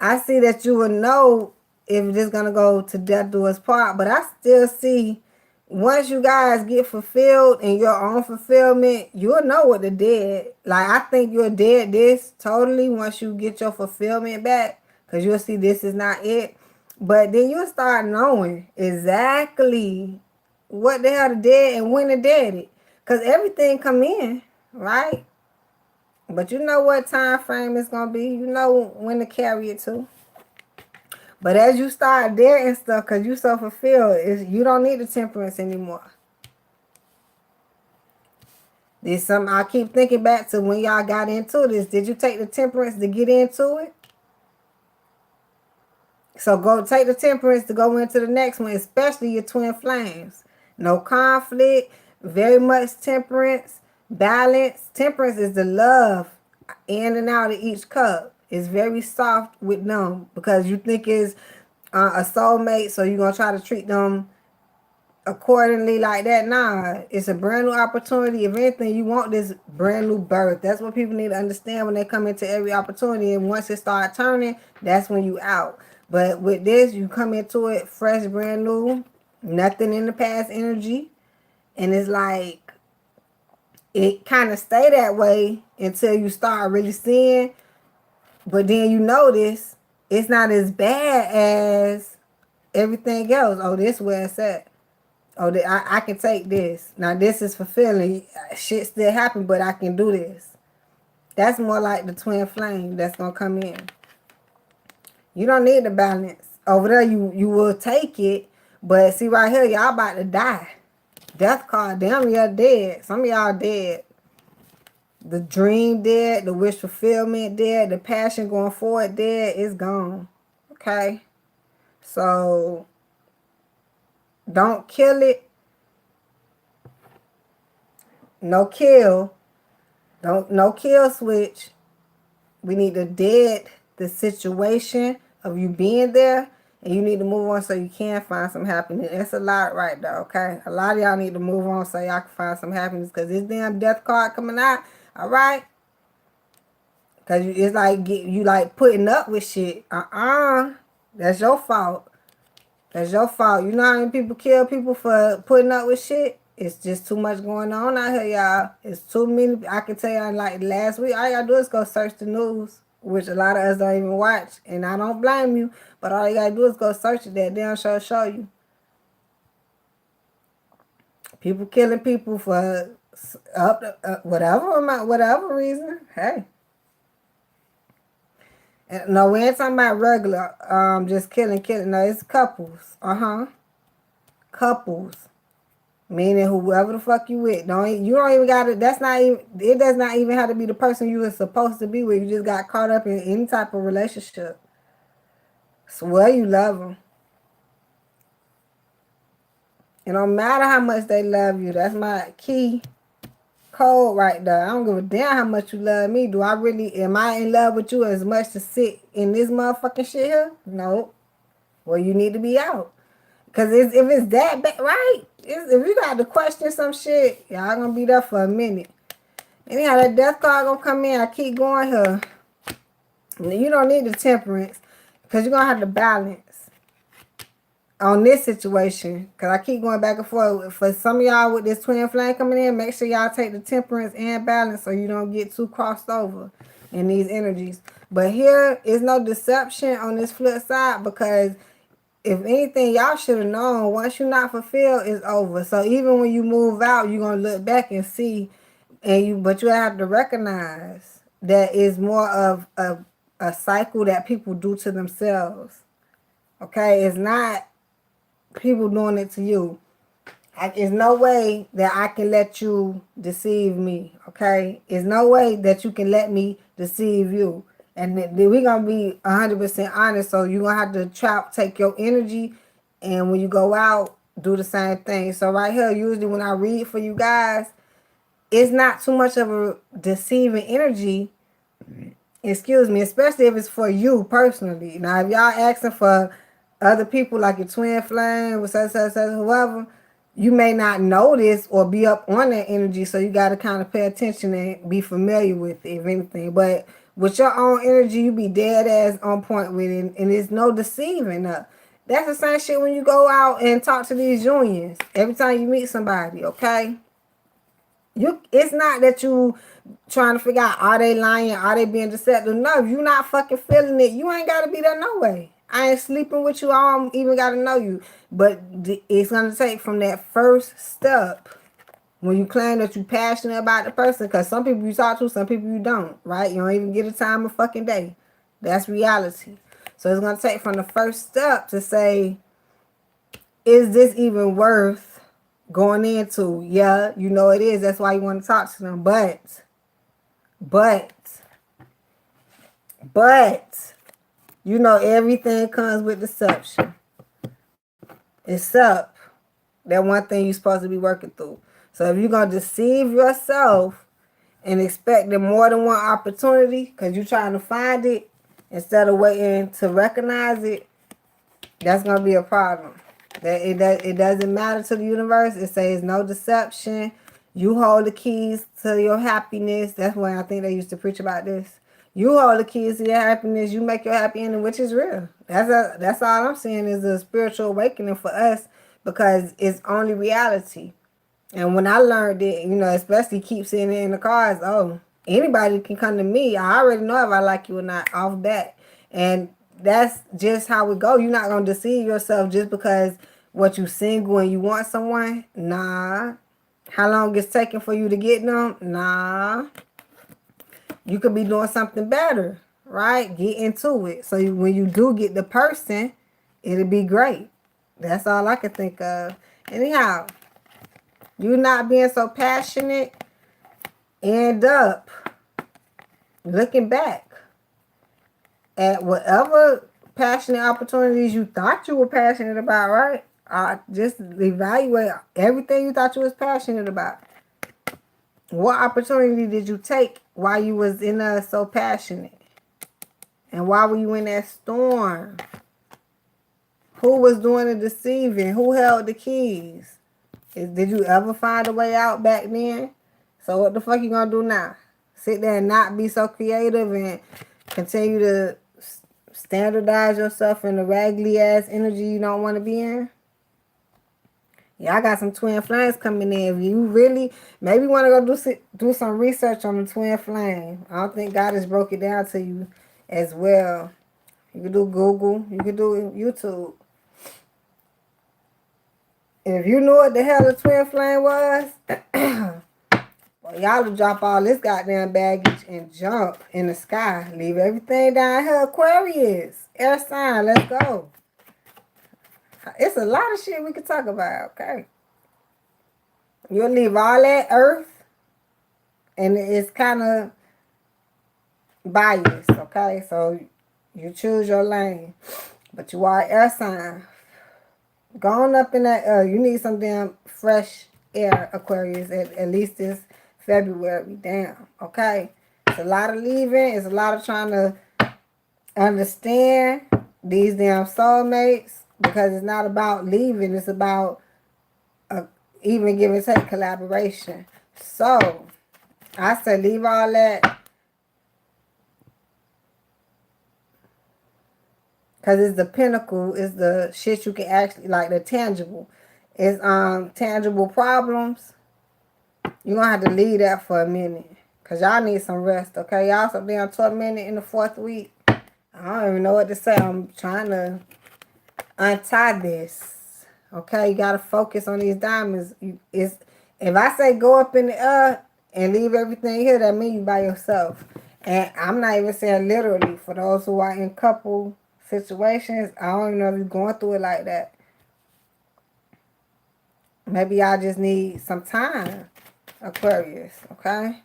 I see that you would know if this gonna go to death do us part. But I still see once you guys get fulfilled in your own fulfillment, you'll know what the dead. Like, I think you'll dead this totally once you get your fulfillment back. Because you'll see this is not it. But then you'll start knowing exactly what the hell the dead and when the dead it. Because everything come in, right? But you know what time frame it's going to be. You know when to carry it to. But as you start there and stuff, because you so fulfilled, you don't need the temperance anymore. There's something I keep thinking back to when y'all got into this. Did you take the temperance to get into it? So go take the temperance to go into the next one, especially your twin flames. No conflict, very much temperance, balance. Temperance is the love in and out of each cup. It's very soft with them because you think it's a soulmate, so you're going to try to treat them accordingly like that. Nah, it's a brand new opportunity. If anything, you want this brand new birth. That's what people need to understand when they come into every opportunity. And once it start turning, that's when you out. But with this, you come into it fresh, brand new, nothing in the past energy. And it's like, it kind of stay that way until you start really seeing. But then you notice it's not as bad as everything else. Oh, this where it's at. Oh, I can take this. Now, this is fulfilling. Shit still happen, but I can do this. That's more like the twin flame that's going to come in. You don't need the balance. Over there, you will take it. But see right here, y'all about to die. Death card. Damn, y'all dead. Some of y'all dead. The dream dead. The wish fulfillment dead. The passion going forward dead. It's gone. Okay? So, don't kill it. No kill. No kill switch. We need to dead the situation of you being there, and you need to move on so you can find some happiness. That's a lot right there, okay? A lot of y'all need to move on so y'all can find some happiness because this damn death card coming out, all right? Because it's like you like putting up with shit. That's your fault. That's your fault. You know how many people kill people for putting up with shit? It's just too much going on out here, y'all. It's too many. I can tell y'all, like last week, all y'all do is go search the news, which a lot of us don't even watch. And I don't blame you, but all you gotta do is go search it. That damn show you. People killing people for whatever reason. Hey. No, we ain't talking about regular, just killing. No, it's couples. Couples. Meaning whoever the fuck you with. You don't even got it. It does not even have to be the person you were supposed to be with. You just got caught up in any type of relationship. Swear you love them. It don't matter how much they love you. That's my key code right there. I don't give a damn how much you love me. Am I in love with you as much to sit in this motherfucking shit here? No. Well, you need to be out. Because if it's that bad, right? If you got to question some shit, y'all gonna be there for a minute. Anyhow, that death card gonna come in. I keep going here. You don't need the temperance because you're gonna have to balance on this situation. Because I keep going back and forth. For some of y'all with this twin flame coming in, make sure y'all take the temperance and balance so you don't get too crossed over in these energies. But here is no deception on this flip side because if anything, y'all should have known once you're not fulfilled, it's over. So even when you move out, you're gonna look back and see, but you have to recognize that it's more of a cycle that people do to themselves. Okay, it's not people doing it to you. There's no way that I can let you deceive me. Okay, there's no way that you can let me deceive you. And then we're going to be 100% honest. So you're going to have to take your energy. And when you go out, do the same thing. So right here, usually when I read for you guys, it's not too much of a deceiving energy. Excuse me. Especially if it's for you personally. Now, if y'all asking for other people like your twin flame, whoever, you may not notice or be up on that energy. So you got to kind of pay attention and be familiar with it, if anything. But with your own energy, you be dead ass on point with it, and there's no deceiving. That's the same shit when you go out and talk to these unions. Every time you meet somebody, okay? It's not that you trying to figure out, are they lying, are they being deceptive? No, if you not fucking feeling it, you ain't gotta be there no way. I ain't sleeping with you, I don't even gotta know you. But it's gonna take from that first step when you claim that you passionate about the person, because some people you talk to, some people you don't, right? You don't even get a time of fucking day. That's reality. So it's gonna take from the first step to say, is this even worth going into? Yeah, you know it is. That's why you want to talk to them. But, you know everything comes with deception. Except that one thing you're supposed to be working through. So if you're going to deceive yourself and expecting more than one opportunity because you're trying to find it instead of waiting to recognize it, that's going to be a problem. It doesn't matter to the universe. It says no deception. You hold the keys to your happiness. That's why I think they used to preach about this. You hold the keys to your happiness. You make your happy ending, which is real. That's all I'm saying is a spiritual awakening for us, because it's only reality. And when I learned it, you know, especially keep seeing it in the cards, oh, anybody can come to me. I already know if I like you or not off bat. And that's just how it go. You're not going to deceive yourself just because what you single and you want someone. Nah. How long it's taking for you to get them? Nah. You could be doing something better, right? Get into it. So when you do get the person, it'll be great. That's all I can think of. Anyhow, you not being so passionate end up looking back at whatever passionate opportunities you thought you were passionate about, right? Just evaluate everything you thought you was passionate about. What opportunity did you take while you was in so passionate? And why were you in that storm? Who was doing the deceiving? Who held the keys? Did you ever find a way out back then? So what the fuck you gonna do now? Sit there and not be so creative and continue to standardize yourself in the raggedy ass energy you don't want to be in? Yeah, I got some twin flames coming in. If you really maybe want to go do some research on the twin flame. I don't think God has broke it down to you as well. You can do Google. You can do YouTube. If you knew what the hell a twin flame was, well, y'all would drop all this goddamn baggage and jump in the sky. Leave everything down here. Aquarius. Air sign. Let's go. It's a lot of shit we could talk about, okay? You'll leave all that earth, and it's kind of biased, okay? So you choose your lane, but you are air sign. Going up in that air, you need some damn fresh air, Aquarius, at least this February. Damn, okay? It's a lot of leaving. It's a lot of trying to understand these damn soulmates, because it's not about leaving. It's about even give and take collaboration. So I say leave all that, because it's the pinnacle. It's the shit you can actually, like the tangible. It's tangible problems. You're gonna have to leave that for a minute, because y'all need some rest, okay? Y'all so damn tormented in the 4th week. I don't even know what to say. I'm trying to untie this. Okay, you gotta focus on these diamonds. If I say go up in the air and leave everything here, that means you by yourself. And I'm not even saying literally. For those who are in couple situations, I don't even know if you're going through it like that. Maybe y'all just need some time, Aquarius, okay?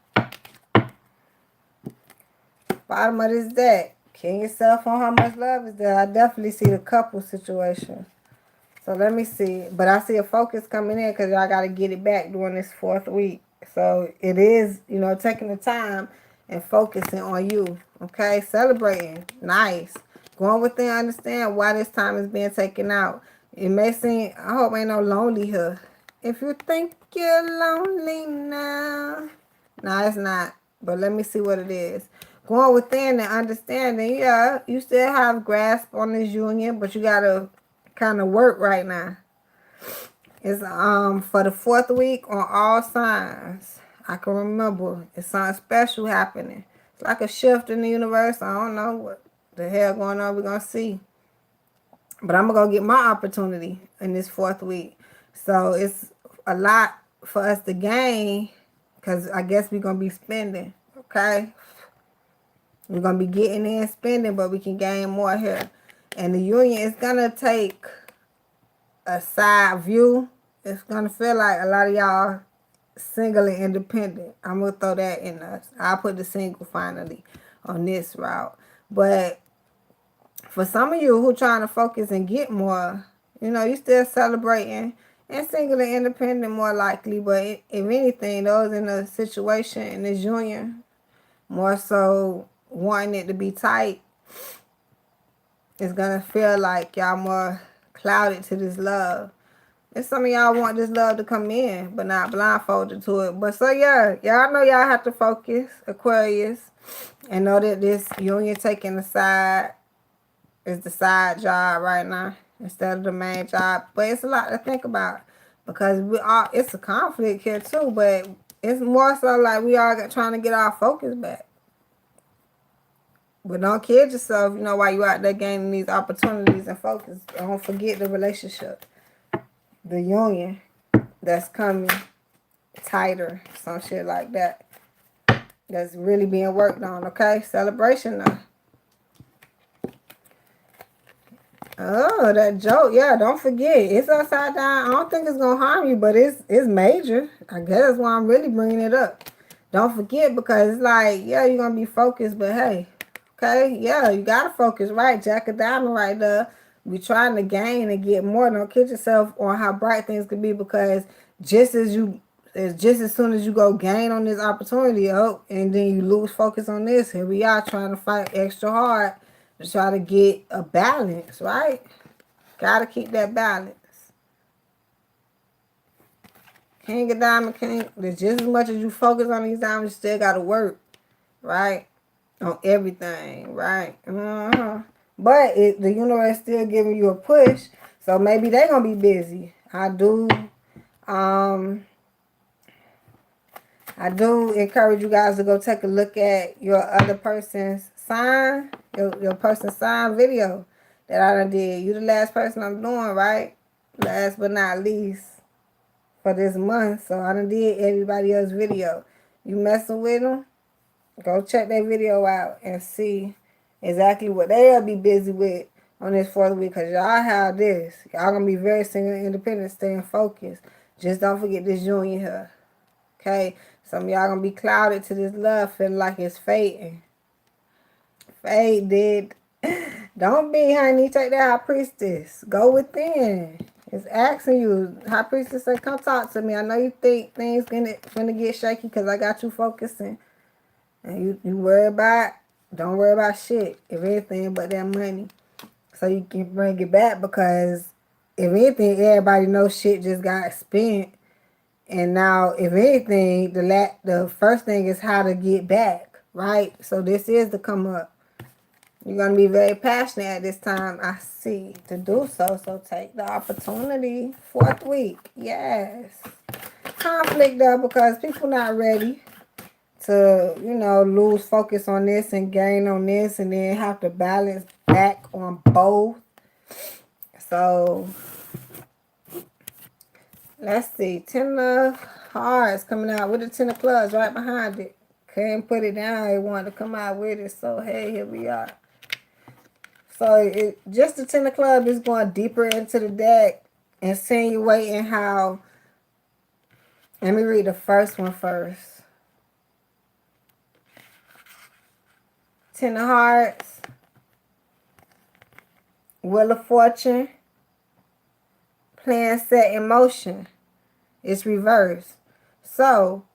Bottom of this deck, king yourself on how much love is there. I definitely see the couple situation. So let me see. But I see a focus coming in, because y'all got to get it back during this 4th week. So it is, you know, taking the time and focusing on you. Okay? Celebrating. Nice. Going within, understand why this time is being taken out. It may seem, I hope ain't no lonely here. If you think you're lonely now. No, it's not. But let me see what it is. Going within and understanding, yeah, you still have grasp on this union, but you got to kind of work right now. It's for the 4th week on all signs. I can remember it's something special happening. It's like a shift in the universe. I don't know what the hell going on. We're gonna see. But I'm gonna get my opportunity in this 4th week. So it's a lot for us to gain, because I guess we're gonna be spending. Okay, we're gonna be getting in spending, but we can gain more here. And the union is gonna take a side view. It's gonna feel like a lot of y'all single and independent. I'm gonna throw that in us. I'll put the single finally on this route. But for some of you who trying to focus and get more, you know, you still celebrating and single and independent more likely. But if anything, those in a situation in this union, more so wanting it to be tight, it's gonna feel like y'all more clouded to this love. And some of y'all want this love to come in, but not blindfolded to it. But so yeah, y'all know y'all have to focus, Aquarius, and know that this union taking the side is the side job right now instead of the main job. But it's a lot to think about, because it's a conflict here too, but it's more so like we all trying to get our focus back. But don't kid yourself, you know, while you out there gaining these opportunities and focus. Don't forget the relationship, the union that's coming tighter, some shit like that. That's really being worked on, okay? Celebration now. Oh, that joke. Yeah, don't forget. It's upside down. I don't think it's going to harm you, but it's major. I guess that's why I'm really bringing it up. Don't forget, because it's like, yeah, you're going to be focused, but hey, okay, yeah, you got to focus, right? Jack of Diamond right there. We trying to gain and get more. Don't kid yourself on how bright things could be, because just as soon as you go gain on this opportunity, and then you lose focus on this, here we are trying to fight extra hard to try to get a balance, right? Gotta keep that balance. King of Diamond, King. Just as much as you focus on these diamonds, you still gotta work, right? On everything, right? But the universe still giving you a push, so maybe they gonna be busy. I do encourage you guys to go take a look at your other person's sign, your person's sign video that I done did. You the last person I'm doing, right? Last but not least for this month. So I done did everybody else's video. You messing with them? Go check that video out and see exactly what they'll be busy with on this 4th week. Because y'all have this. Y'all going to be very single and independent, staying focused. Just don't forget this union here. Okay? Some of y'all going to be clouded to this love, feeling like it's fading. Faded. Don't be, honey. Take that high priestess. Go within. It's asking you. High priestess say, come talk to me. I know you think things gonna get shaky because I got you focusing. And you worry about, don't worry about shit, if anything, but that money. So you can bring it back, because if anything, everybody knows shit just got spent. And now, if anything, the first thing is how to get back, right? So this is the come up. You're going to be very passionate at this time, I see, to do so. So take the opportunity. 4th week, yes. Conflict though, because people not ready to, you know, lose focus on this and gain on this, and then have to balance back on both. So let's see. 10 of Hearts coming out with the 10 of Clubs right behind it. Couldn't put it down. They wanted to come out with it. So hey, here we are. So just the 10 of Clubs is going deeper into the deck, insinuating how. Let me read the first one first. 10 of Hearts, Wheel of Fortune, plan set in motion. It's reversed. So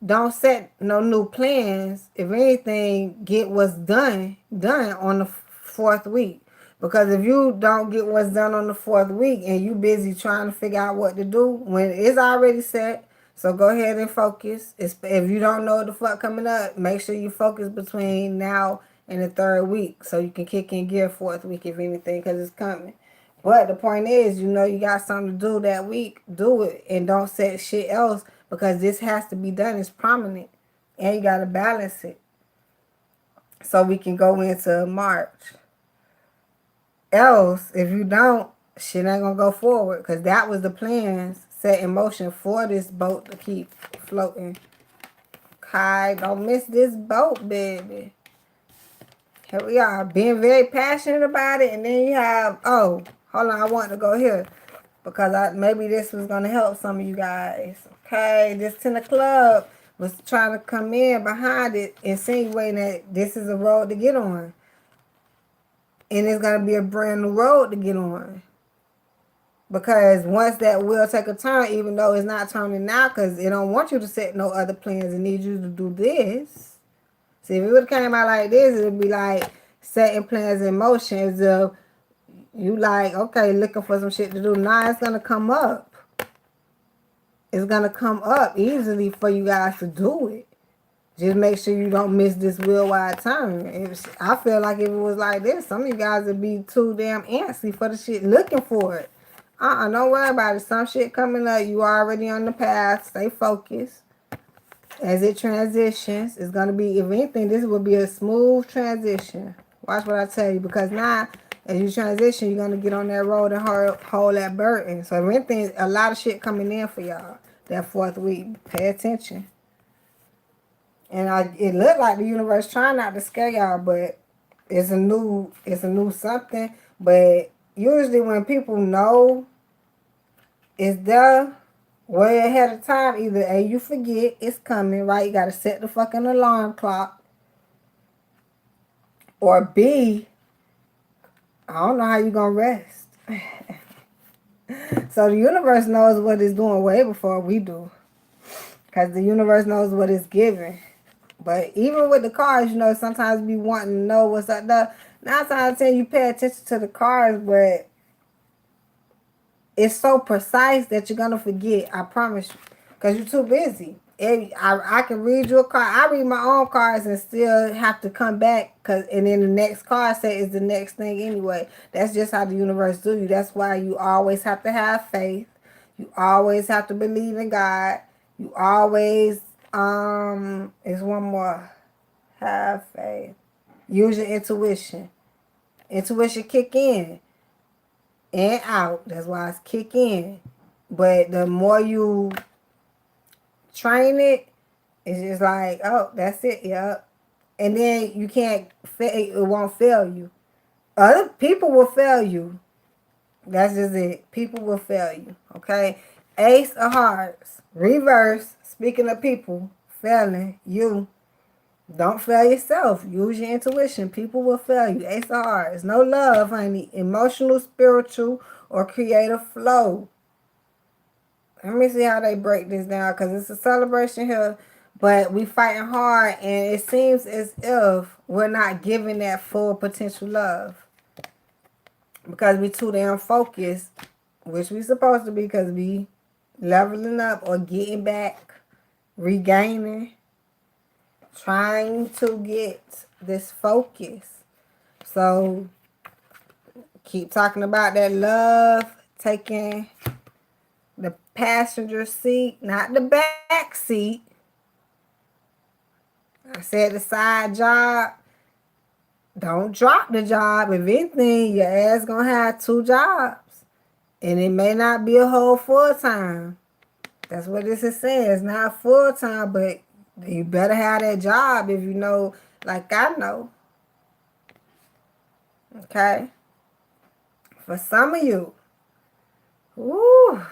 don't set no new plans. If anything, get what's done on the 4th week. Because if you don't get what's done on the 4th week and you busy trying to figure out what to do when it's already set, so go ahead and focus. If you don't know what the fuck coming up, make sure you focus between now and the 3rd week, so you can kick in gear 4th week if anything, because it's coming. But the point is, you know, you got something to do that week, do it. And don't set shit else because this has to be done. It's prominent. And you got to balance it. So we can go into March. Else, if you don't, shit ain't going to go forward. Because that was the plans set in motion for this boat to keep floating. Okay, don't miss this boat, baby. Here we are, being very passionate about it. And then you have, oh, hold on, I want to go here. Because maybe this was going to help some of you guys. Okay, this 10 of club was trying to come in behind it, insinuating that this is a road to get on. And it's going to be a brand new road to get on. Because once that will take a turn, even though it's not turning now, because it don't want you to set no other plans, it needs you to do this. See, if it would have came out like this, it would be like setting plans in motion. As if you like, okay, looking for some shit to do. Now it's going to come up. It's going to come up easily for you guys to do it. Just make sure you don't miss this real wide turn. I feel like if it was like this, some of you guys would be too damn antsy for the shit, looking for it. Don't worry about it. Some shit coming up. You already on the path. Stay focused. As it transitions, it's going to be, if anything, this will be a smooth transition. Watch what I tell you. Because now, as you transition, you're going to get on that road and hold that burden. So if anything, a lot of shit coming in for y'all that fourth week. Pay attention. And it looked like the universe trying not to scare y'all, but it's a new something. But usually when people know it's there way ahead of time, either A, you forget it's coming, right? You got to set the fucking alarm clock. Or B, I don't know how you going to rest. So the universe knows what it's doing way before we do. Because the universe knows what it's giving. But even with the cards, you know, sometimes be wanting to know what's up there. 9 times out of 10, you pay attention to the cards, but it's so precise that you're going to forget. I promise you. Because you're too busy. I can read you a card. I read my own cards and still have to come back. And then the next card set is the next thing anyway. That's just how the universe do you. That's why you always have to have faith. You always have to believe in God. You always, there's one more. Have faith. Use your intuition. Intuition kick in and out. That's why it's kick in. But the more you train it, it's just like, oh, that's it, yep. And then you can't, it won't fail you. Other people will fail you. That's just it. People will fail you, okay? Ace of Hearts. Reverse. Speaking of people failing you. Don't fail yourself. Use your intuition. People will fail you. Ace of Hearts. No love, honey. Emotional, spiritual, or creative flow. Let me see how they break this down, because it's a celebration here, but we fighting hard, and it seems as if we're not giving that full potential love because we too damn focused, which we supposed to be, because we leveling up or getting back, regaining, trying to get this focus. So keep talking about that love, taking the passenger seat, not the back seat. I said the side job. Don't drop the job. If anything, your ass gonna have 2 jobs. And it may not be a whole full-time. That's what this is saying. It's not full-time, but you better have that job if you know, like I know. Okay? For some of you. Woo.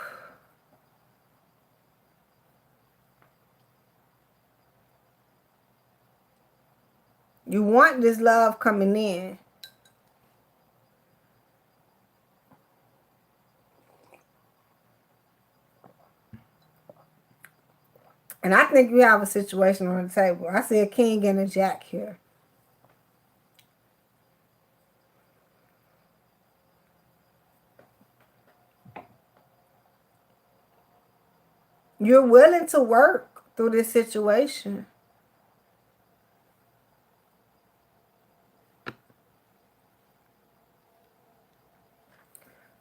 You want this love coming in. And I think you have a situation on the table. I see a king and a jack here. You're willing to work through this situation.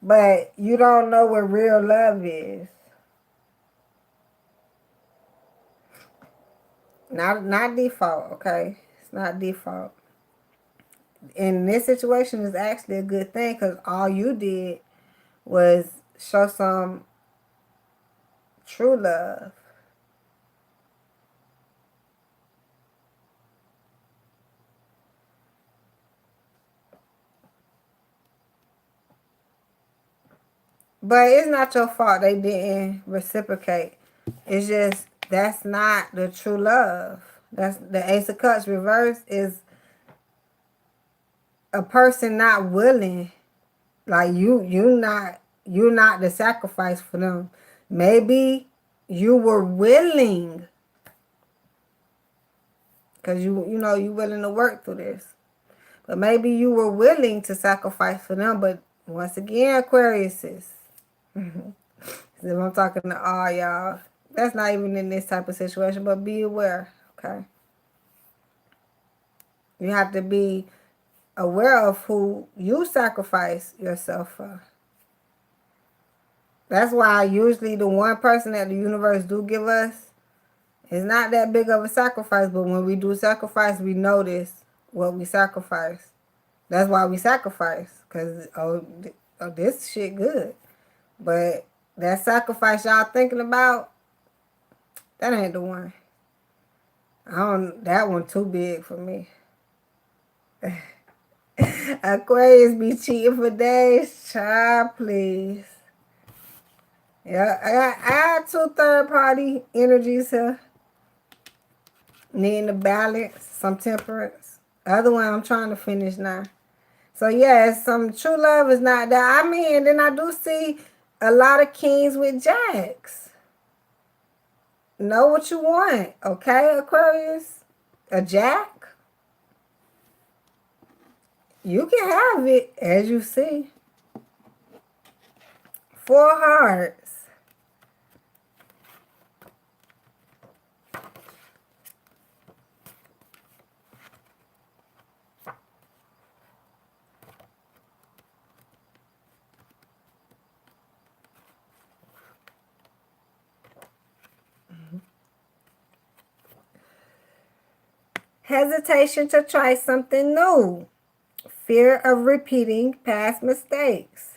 But you don't know what real love is. Not default, okay? It's not default. In this situation, is actually a good thing because all you did was show some true love. But it's not your fault they didn't reciprocate. It's just that's not the true love. That's the Ace of Cups reverse is a person not willing. Like you're not the sacrifice for them. Maybe you were willing because you willing to work through this. But maybe you were willing to sacrifice for them. But once again, Aquarius is. If I'm talking to all y'all, that's not even in this type of situation, but be aware, okay? You have to be aware of who you sacrifice yourself for. That's why usually the one person that the universe do give us is not that big of a sacrifice, but when we do sacrifice, we notice what we sacrifice. That's why we sacrifice, because, this shit good. But that sacrifice y'all thinking about, that ain't the one. That one too big for me. Aquarius be cheating for days. Child, please. Yeah, I got 2 third-party energies here. Needing to balance, some temperance. The other one I'm trying to finish now. So, yeah, some true love is not that. I mean, then I do see a lot of kings with jacks. Know what you want, okay, Aquarius? A jack? You can have it, as you see. 4 hearts. Hesitation to try something new. Fear of repeating past mistakes.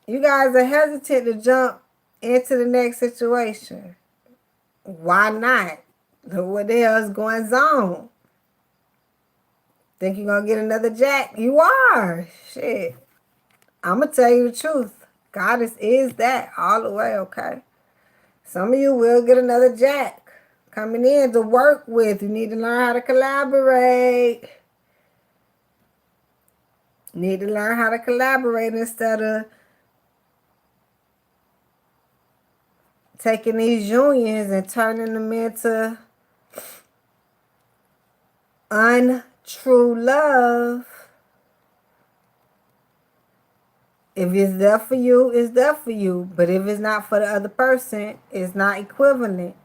You guys are hesitant to jump into the next situation. Why not? What the hell is going on? Think you're going to get another jack? You are. Shit. I'm going to tell you the truth. Goddess is that all the way, okay? Some of you will get another jack coming in to work with. You need to learn how to collaborate. You need to learn how to collaborate instead of taking these unions and turning them into untrue love. If it's there for you, it's there for you. But if it's not for the other person, it's not equivalent.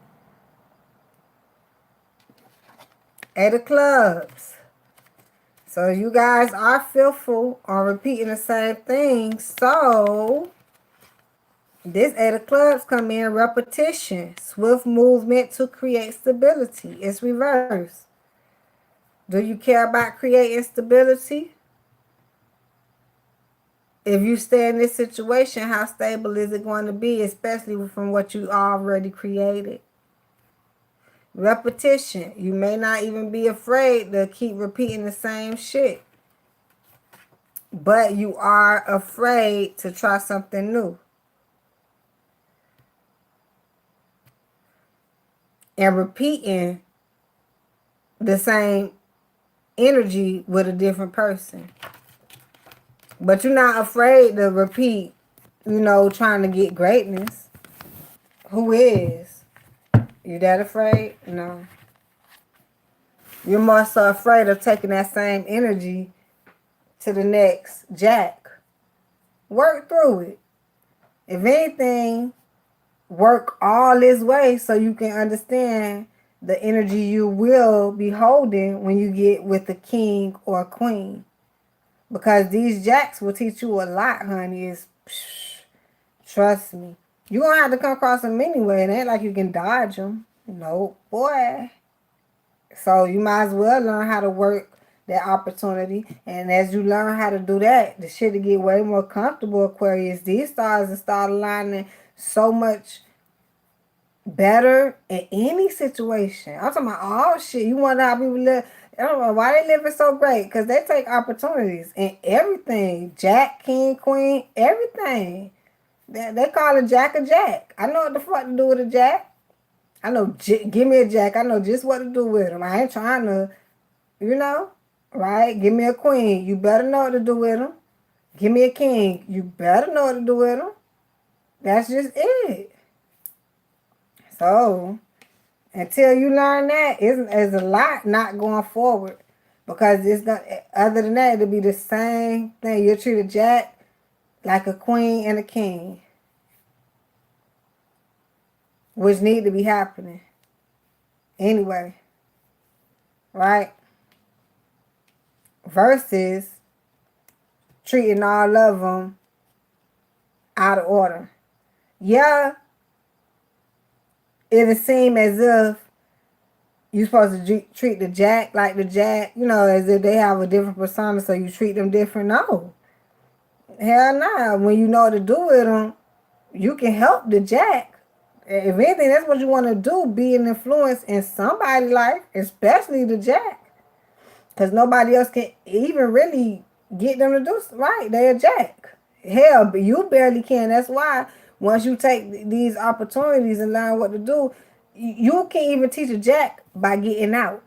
8 of clubs. So you guys are fearful on repeating the same thing. So this 8 of clubs come in repetition. Swift movement to create stability. It's reverse. Do you care about creating stability? If you stay in this situation, how stable is it going to be, especially from what you already created? Repetition. You may not even be afraid to keep repeating the same shit. But you are afraid to try something new. And repeating the same energy with a different person. But you're not afraid to repeat, trying to get greatness. Who is? You that afraid? No. You're more so afraid of taking that same energy to the next jack. Work through it. If anything, work all this way so you can understand the energy you will be holding when you get with a king or a queen. Because these jacks will teach you a lot, honey. Trust me. You're going to have to come across them anyway. It ain't like you can dodge them. No, boy. So you might as well learn how to work that opportunity. And as you learn how to do that, the shit will get way more comfortable, Aquarius. These stars will start aligning so much better in any situation. I'm talking about all shit. You wonder how people live. I don't know why they living so great. Because they take opportunities in everything. Jack, king, queen, everything. They call a jack a jack. I know what the fuck to do with a jack. I know, give me a jack. I know just what to do with them. I ain't trying to, you know, right? Give me a queen. You better know what to do with them. Give me a king. You better know what to do with them. That's just it. So, until you learn that, it's a lot not going forward. Because it's gonna, other than that, it'll be the same thing. You'll treat a jack like a queen and a king, which need to be happening anyway, right? Versus treating all of them out of order. Yeah, it'll seem as if you're supposed to treat the jack like the jack, you know, as if they have a different persona, so you treat them different. No. Hell nah. When you know what to do with them, you can help the jack. If anything, that's what you want to do, be an influence in somebody's life, especially the jack. Because nobody else can even really get them to do right. They're a jack. Hell, but you barely can. That's why once you take these opportunities and learn what to do, you can't even teach a jack by getting out.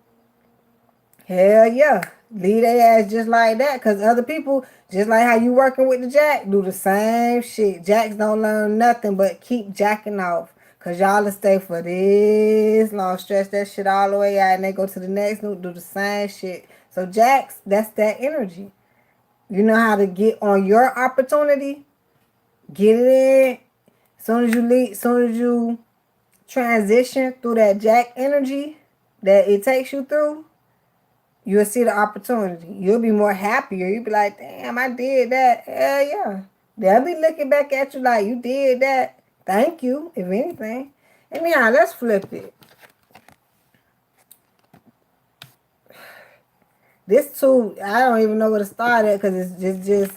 Hell yeah. Leave their ass just like that. Because other people, just like how you working with the jack, do the same shit. Jacks don't learn nothing but keep jacking off. Because y'all will stay for this long, stretch that shit all the way out, and they go to the next new, do the same shit. So jacks, that's that energy. You know how to get on your opportunity, get it in. Soon as you transition through that jack energy that it takes you through, you'll see the opportunity. You'll be more happier. You'll be like, damn, I did that. Hell yeah. They'll be looking back at you like, you did that. Thank you, if anything. Anyhow, let's flip it. This too, I don't even know where to start at because it's just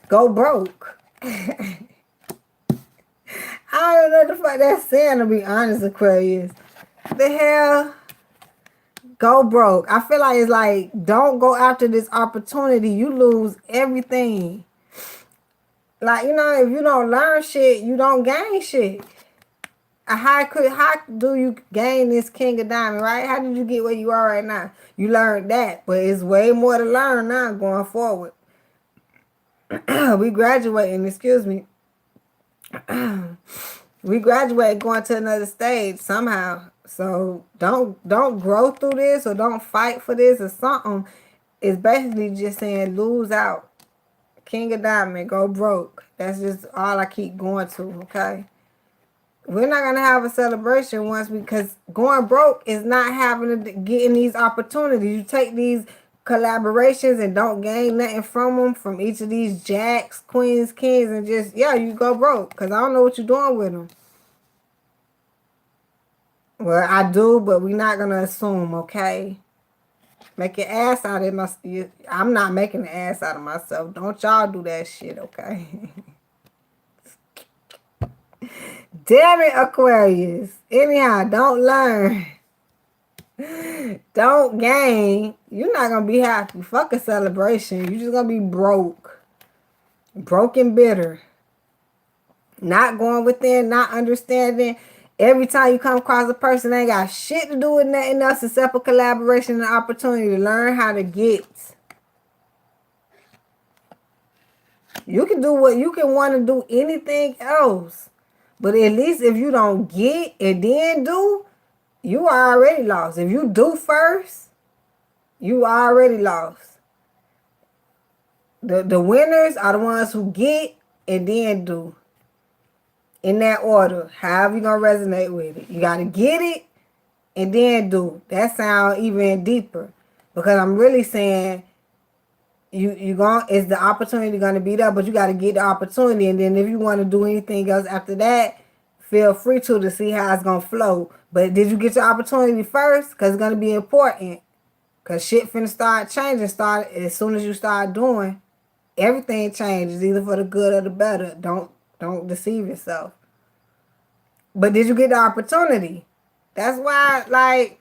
go broke. I don't know what the fuck that's saying, to be honest, Aquarius. The hell? Go broke. I feel like it's like, don't go after this opportunity. You lose everything. Like, you know, if you don't learn shit, you don't gain shit. How do you gain this King of Diamond, right? How did you get where you are right now? You learned that, but it's way more to learn now going forward. We graduating, excuse me. We graduate going to another stage somehow. So don't grow through this or don't fight for this or something. It's basically just saying lose out. King of Diamond, go broke. That's just all I keep going to, okay? We're not going to have a celebration once because going broke is not getting these opportunities. You take these collaborations and don't gain nothing from them, from each of these jacks, queens, kings, and just, yeah, you go broke because I don't know what you're doing with them. Well, I do, but we're not going to assume, okay? Make an ass out of myself. I'm not making an ass out of myself. Don't y'all do that shit, okay? Damn it, Aquarius. Anyhow, don't learn. Don't gain. You're not going to be happy. Fuck a celebration. You're just going to be broke. Broke and bitter. Not going within, not understanding. Every time you come across a person, they ain't got shit to do with nothing else except a collaboration and an opportunity to learn how to get. You can do what you can want to do anything else. But at least if you don't get and then do, you are already lost. If you do first, you already lost. The winners are the ones who get and then do. In that order, however you gonna resonate with it. You gotta get it and then do. That sounds even deeper. Because I'm really saying is the opportunity going to be there, but you got to get the opportunity. And then if you want to do anything else after that, feel free to see how it's going to flow. But did you get your opportunity first? Because it's going to be important. Because shit finna start changing. As soon as you start doing, everything changes, either for the good or the better. Don't deceive yourself. But did you get the opportunity? That's why, like,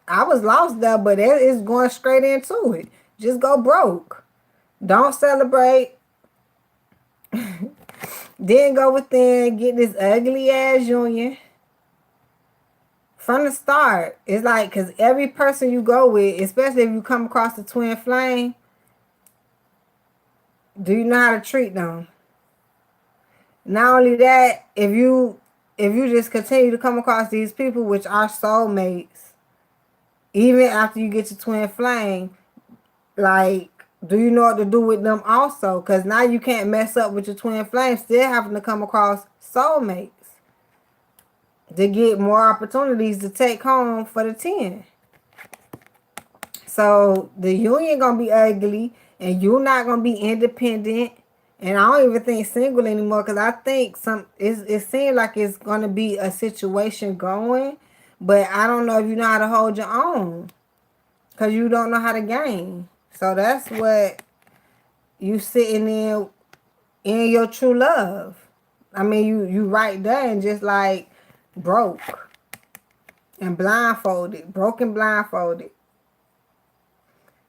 I was lost there, but it is going straight into it. Just go broke. Don't celebrate. Then go within, get this ugly ass union. From the start, it's like, because every person you go with, especially if you come across a twin flame, do you know how to treat them? Not only that, if you just continue to come across these people, which are soulmates, even after you get your twin flame, like, do you know what to do with them also? Because now you can't mess up with your twin flame, still having to come across soulmates to get more opportunities to take home for the 10. So the union gonna be ugly, and you're not gonna be independent. And I don't even think single anymore, because I think it seems like it's gonna be a situation going, but I don't know if you know how to hold your own, because you don't know how to game. So that's what you sitting in your true love. I mean, you right there and just like broke and blindfolded, broken blindfolded.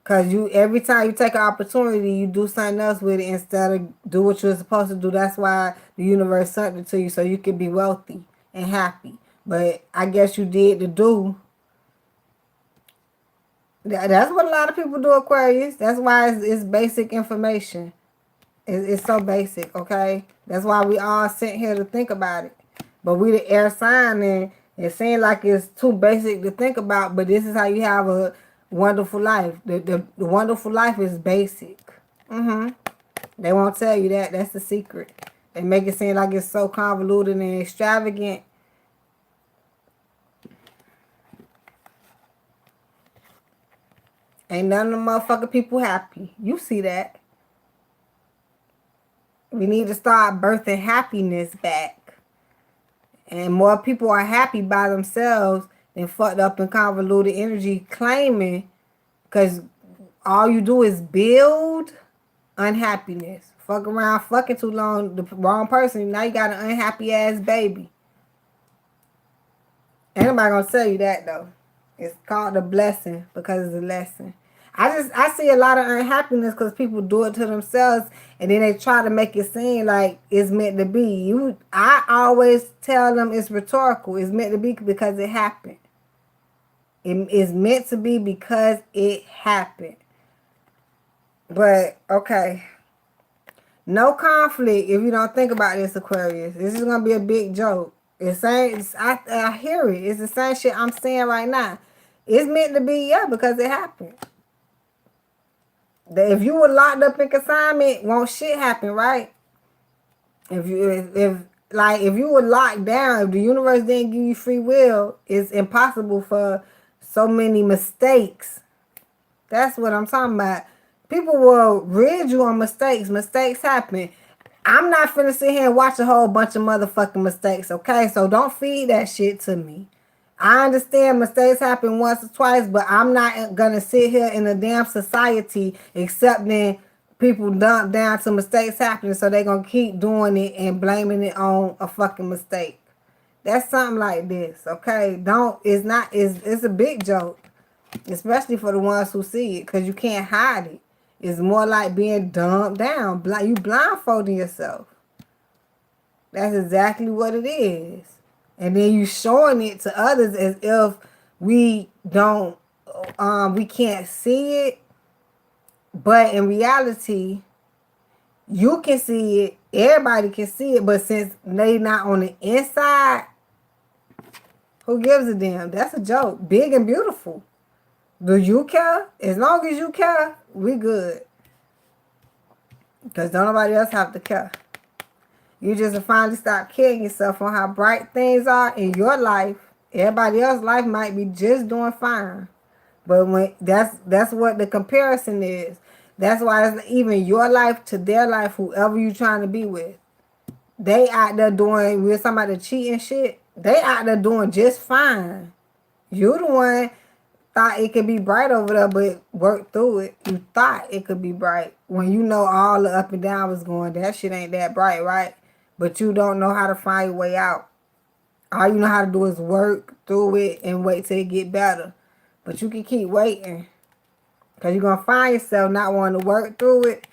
Cause every time you take an opportunity, you do something else with it instead of do what you're supposed to do. That's why the universe sent it to you, so you can be wealthy and happy. But I guess you did the do. That's what a lot of people do, Aquarius. That's why it's basic information. It's so basic, okay? That's why we all sent here to think about it. But we the air sign, and it seems like it's too basic to think about, but this is how you have a wonderful life. The wonderful life is basic. They won't tell you that. That's the secret. They make it seem like it's so convoluted and extravagant. Ain't none of the motherfucking people happy. You see that. We need to start birthing happiness back. And more people are happy by themselves than fucked up and convoluted energy claiming, because all you do is build unhappiness. Fuck around, fucking too long, the wrong person. Now you got an unhappy ass baby. Ain't nobody gonna tell you that though. It's called a blessing because it's a lesson. I see a lot of unhappiness because people do it to themselves, and then they try to make it seem like it's meant to be. I always tell them it's rhetorical. It's meant to be because it happened. It is meant to be because it happened. But okay, no conflict if you don't think about this, Aquarius. This is gonna be a big joke. I hear it. It's the same shit I'm saying right now. It's meant to be, yeah, because it happened. If you were locked up in consignment, won't shit happen, right? If you were locked down, if the universe didn't give you free will, it's impossible for so many mistakes. That's what I'm talking about. People will rid you on mistakes. Mistakes happen. I'm not finna sit here and watch a whole bunch of motherfucking mistakes, okay? So don't feed that shit to me. I understand mistakes happen once or twice, but I'm not gonna sit here in a damn society accepting people dump down to mistakes happening, so they're gonna keep doing it and blaming it on a fucking mistake. That's something like this, okay? It's a big joke, especially for the ones who see it, because you can't hide it. It's more like being dumped down. You blindfolding yourself. That's exactly what it is. And then you showing it to others as if we can't see it. But in reality, you can see it. Everybody can see it. But since they not on the inside, who gives a damn? That's a joke. Big and beautiful. Do you care? As long as you care, we good. Because don't nobody else have to care. You just finally stop killing yourself on how bright things are in your life. Everybody else's life might be just doing fine. But when that's what the comparison is. That's why it's even your life to their life, whoever you trying to be with. They out there doing, with somebody cheating shit, they out there doing just fine. You the one thought it could be bright over there, but worked through it. You thought it could be bright. When you know all the up and down was going, that shit ain't that bright, right? But you don't know how to find your way out. All you know how to do is work through it and wait till it get better. But you can keep waiting. Because you're going to find yourself not wanting to work through it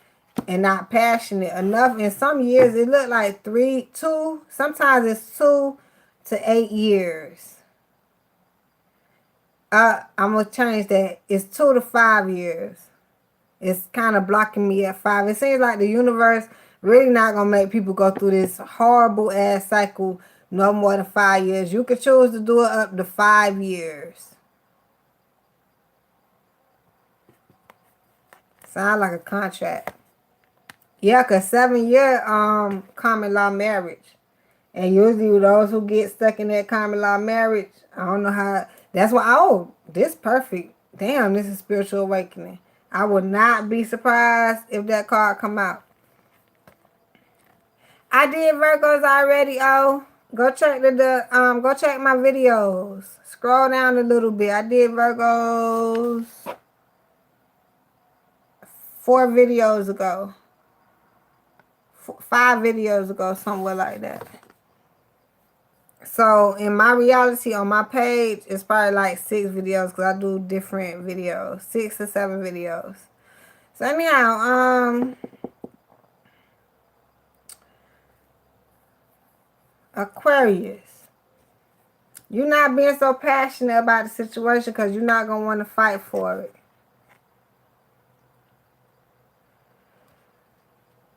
and not passionate enough. In some years, it look like 2, sometimes it's 2 to 8 years. I'm going to change that. It's 2 to 5 years. It's kind of blocking me at 5. It seems like the universe really not going to make people go through this horrible ass cycle no more than 5 years. You could choose to do it up to 5 years. Sound like a contract. Yeah, because 7-year common law marriage. And usually those who get stuck in that common law marriage, I don't know how. That's why, oh, this perfect. Damn, this is spiritual awakening. I would not be surprised if that card come out. I did Virgos already, oh. Go check go check my videos. Scroll down a little bit. I did Virgos 4 videos ago. 5 videos ago, somewhere like that. So in my reality on my page, it's probably like 6 videos because I do different videos. 6 or 7 videos. So anyhow, Aquarius. You're not being so passionate about the situation because you're not going to want to fight for it.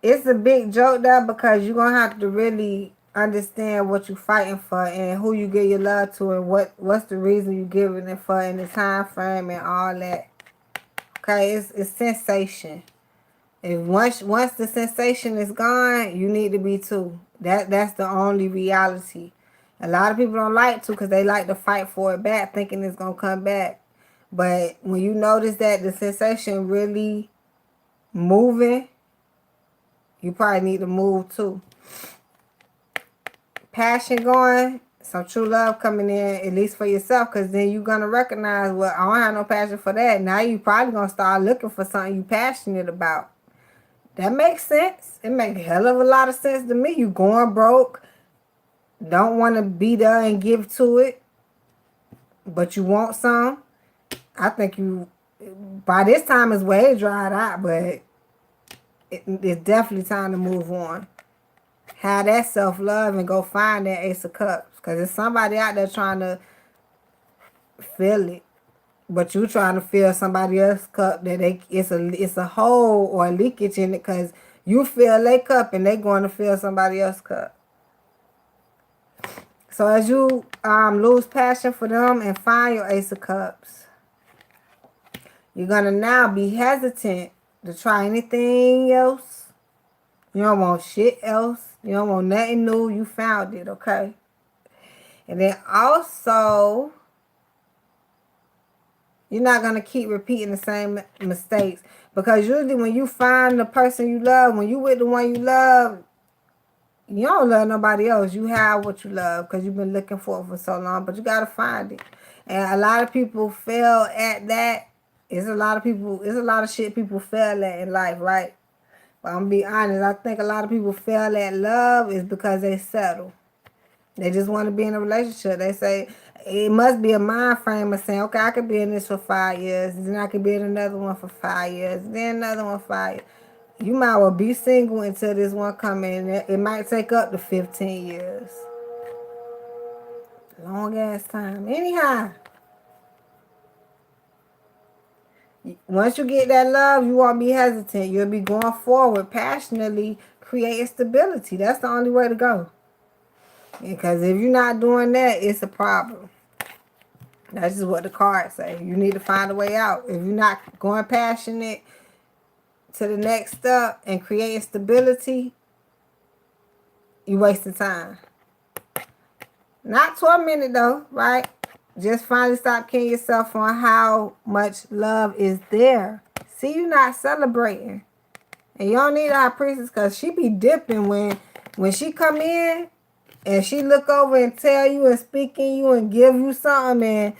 It's a big joke there because you're going to have to really understand what you're fighting for and who you give your love to and what's the reason you're giving it for and the time frame and all that. Okay, it's sensation. If once the sensation is gone, you need to be too. That's the only reality. A lot of people don't like to because they like to fight for it back, thinking it's gonna come back. But when you notice that the sensation really moving, you probably need to move too. Passion going, some true love coming in, at least for yourself, because then you're gonna recognize, well, I don't have no passion for that. Now you probably gonna start looking for something you passionate about. That makes sense. It makes a hell of a lot of sense to me. You going broke, don't want to be there and give to it, but you want some. I think you, by this time, it's way dried out, but it's definitely time to move on. Have that self-love and go find that Ace of Cups, because there's somebody out there trying to feel it. But you trying to fill somebody else's cup that it's a hole or a leakage in it because you fill their cup and they going to fill somebody else's cup. So as you lose passion for them and find your Ace of Cups, you're going to now be hesitant to try anything else. You don't want shit else. You don't want nothing new. You found it, okay? And then also, you're not going to keep repeating the same mistakes. Because usually when you find the person you love, when you with the one you love, you don't love nobody else. You have what you love because you've been looking for it for so long. But you got to find it. And a lot of people fail at that. It's a lot of shit people fail at in life, right? But I'm going to be honest. I think a lot of people fail at love is because they settle. They just want to be in a relationship. They say, it must be a mind frame of saying, okay, I could be in this for 5 years. Then I could be in another one for 5 years. Then another one for 5 years. You might well be single until this one come in. It might take up to 15 years. Long ass time. Anyhow, once you get that love, you won't be hesitant. You'll be going forward passionately, creating stability. That's the only way to go. Because if you're not doing that, it's a problem. That's just what the cards say. You need to find a way out. If you're not going passionate to the next step and creating stability, you wasting time. Not tormented though, right? Just finally stop killing yourself on how much love is there. See, you not celebrating. And you don't need a high priestess because she be dipping when she come in and she look over and tell you and speak in you and give you something and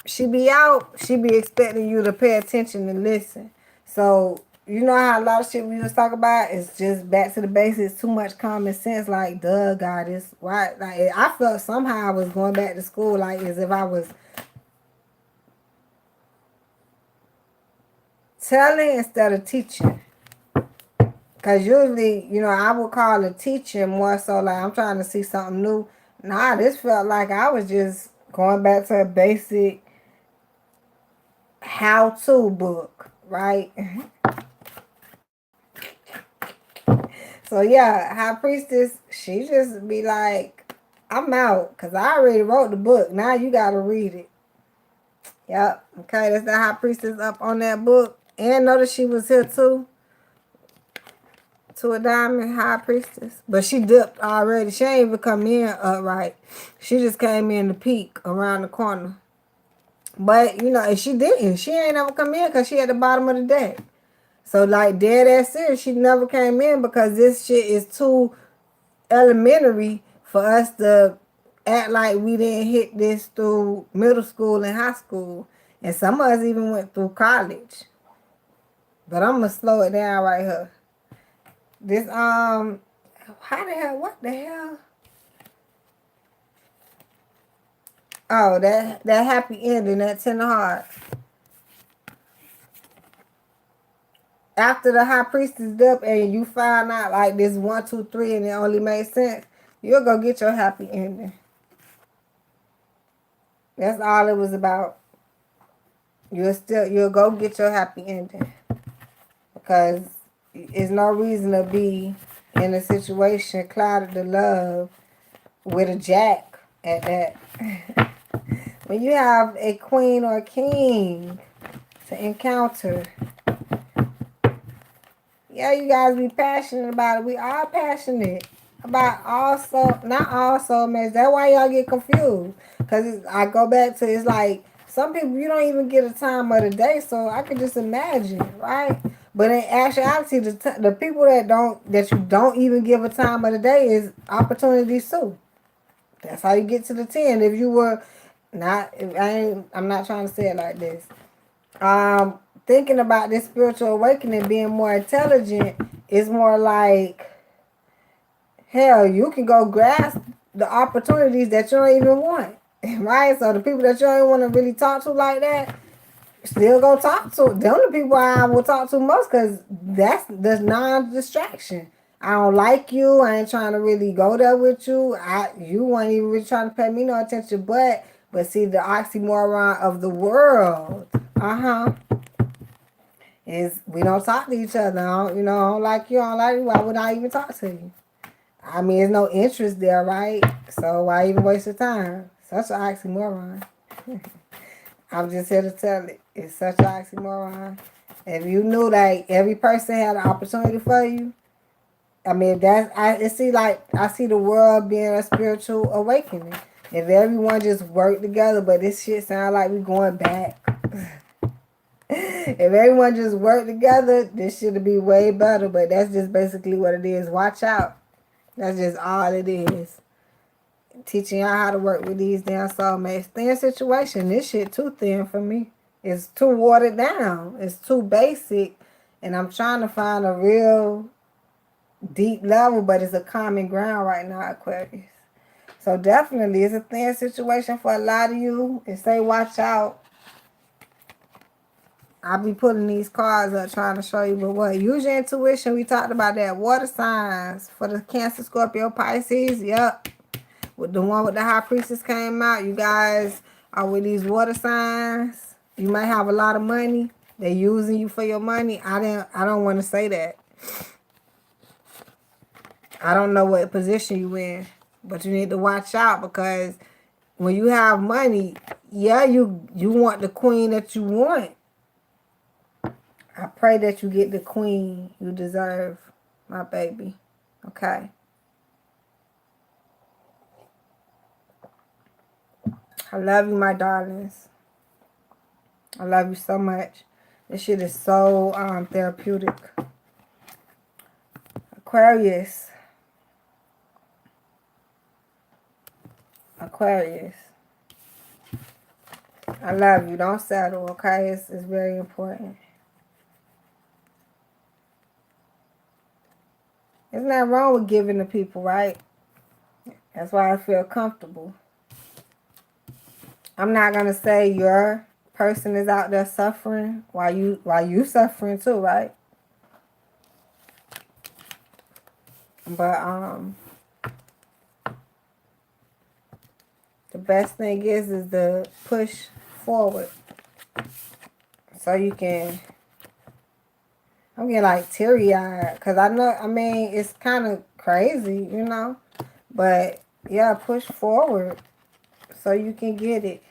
she be out, she be expecting you to pay attention and listen. So, you know how a lot of shit we was talking about is just back to the basics, too much common sense, like, duh, goddess. Why? Like, I felt somehow I was going back to school, like, as if I was telling instead of teaching. Because usually, you know, I would call it teaching more so like I'm trying to see something new. Nah, this felt like I was just going back to a basic how-to book, right? So yeah, High Priestess, she just be like, I'm out because I already wrote the book. Now you got to read it. Yep. Okay, that's the High Priestess up on that book. And notice she was here too. To a diamond, High Priestess. But she dipped already. She ain't even come in upright. She just came in the peak around the corner. But, you know, and she didn't. She ain't ever come in because she at the bottom of the deck. So, like, dead ass serious, she never came in because this shit is too elementary for us to act like we didn't hit this through middle school and high school. And some of us even went through college. But I'm going to slow it down right here. This, how the hell, what the hell? Oh, that happy ending, that tender heart. After the High Priestess up and you find out like this 1, 2, 3 and it only made sense, you'll go get your happy ending. That's all it was about. You'll go get your happy ending. Because there's no reason to be in a situation clouded to love with a jack at that. When you have a queen or a king to encounter, yeah, you guys be passionate about it. We are passionate about not all soulmates. That's why y'all get confused. Because I go back to, it's like, some people you don't even get a time of the day, so I could just imagine, right? But in actuality, the people that you don't even give a time of the day is opportunities too. That's how you get to the 10. If you were not, I'm not trying to say it like this. Thinking about this spiritual awakening being more intelligent is more like, hell, you can go grasp the opportunities that you don't even want, right? So the people that you don't want to really talk to like that, still go talk to. The only people I will talk to most, because that's non-distraction. I don't like you. I ain't trying to really go there with you. You weren't even really trying to pay me no attention. But see, the oxymoron of the world, is we don't talk to each other. I don't like you. I don't like you. Why would I even talk to you? I mean, there's no interest there, right? So why even waste your time? Such an oxymoron. I'm just here to tell it. It's such an oxymoron. If you knew that every person had an opportunity for you, I mean, I see the world being a spiritual awakening. If everyone just worked together, but this shit sound like we going back. If everyone just worked together, this should be way better. But that's just basically what it is. Watch out. That's just all it is. Teaching y'all how to work with these damn soulmates. Thin situation. This shit too thin for me. It's too watered down. It's too basic. And I'm trying to find a real deep level, but it's a common ground right now, Aquarius. So definitely it's a thin situation for a lot of you. And say watch out. I'll be putting these cards up trying to show you, but what? Use your intuition. We talked about that. Water signs for the Cancer, Scorpio, Pisces. Yep. With the one with the High Priestess came out. You guys are with these water signs. You might have a lot of money. They're using you for your money. I don't want to say that. I don't know what position you in. But you need to watch out because when you have money, yeah, you want the queen that you want. I pray that you get the queen you deserve, my baby. Okay. I love you, my darlings. I love you so much. This shit is so therapeutic. Aquarius. Aquarius. I love you. Don't settle, okay? It's very important. There's nothing wrong with giving to people, right? That's why I feel comfortable. I'm not gonna say your person is out there suffering while you suffering too, right? But the best thing is to push forward so you can. I'm getting like teary-eyed because I mean, it's kind of crazy, you know, but yeah, push forward so you can get it.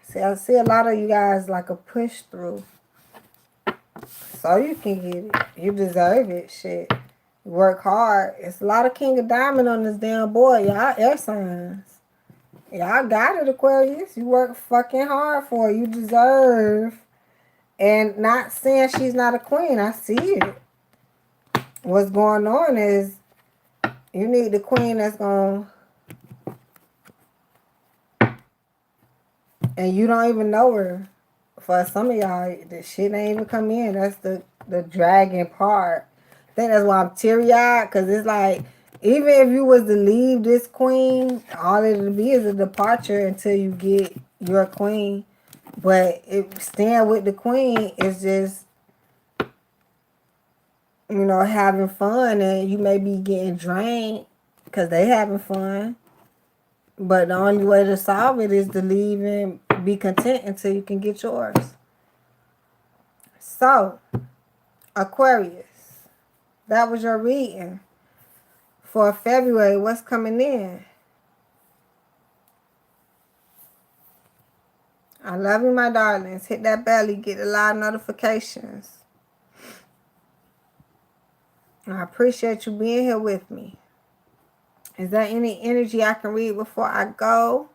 See, I see a lot of you guys like a push through so you can get it. You deserve it, shit. You work hard. It's a lot of King of Diamond on this damn board. Y'all air signs. Y'all got it, Aquarius. You work fucking hard for it. You deserve. And not saying she's not a queen. I see it. What's going on is you need the queen that's going to... And you don't even know her. For some of y'all, the shit ain't even come in. That's the dragon part. I think that's why I'm teary-eyed. Because it's like, even if you was to leave this queen, all it'll be is a departure until you get your queen. But if staying with the queen is just, you know, having fun, and you may be getting drained because they having fun. But the only way to solve it is to leave and be content until you can get yours. So, Aquarius, that was your reading for February. What's coming in? I love you, my darlings. Hit that belly. Get a lot of notifications. I appreciate you being here with me. Is there any energy I can read before I go?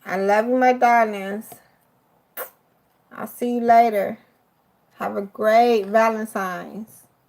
I love you, my darlings. I'll see you later. Have a great Valentine's.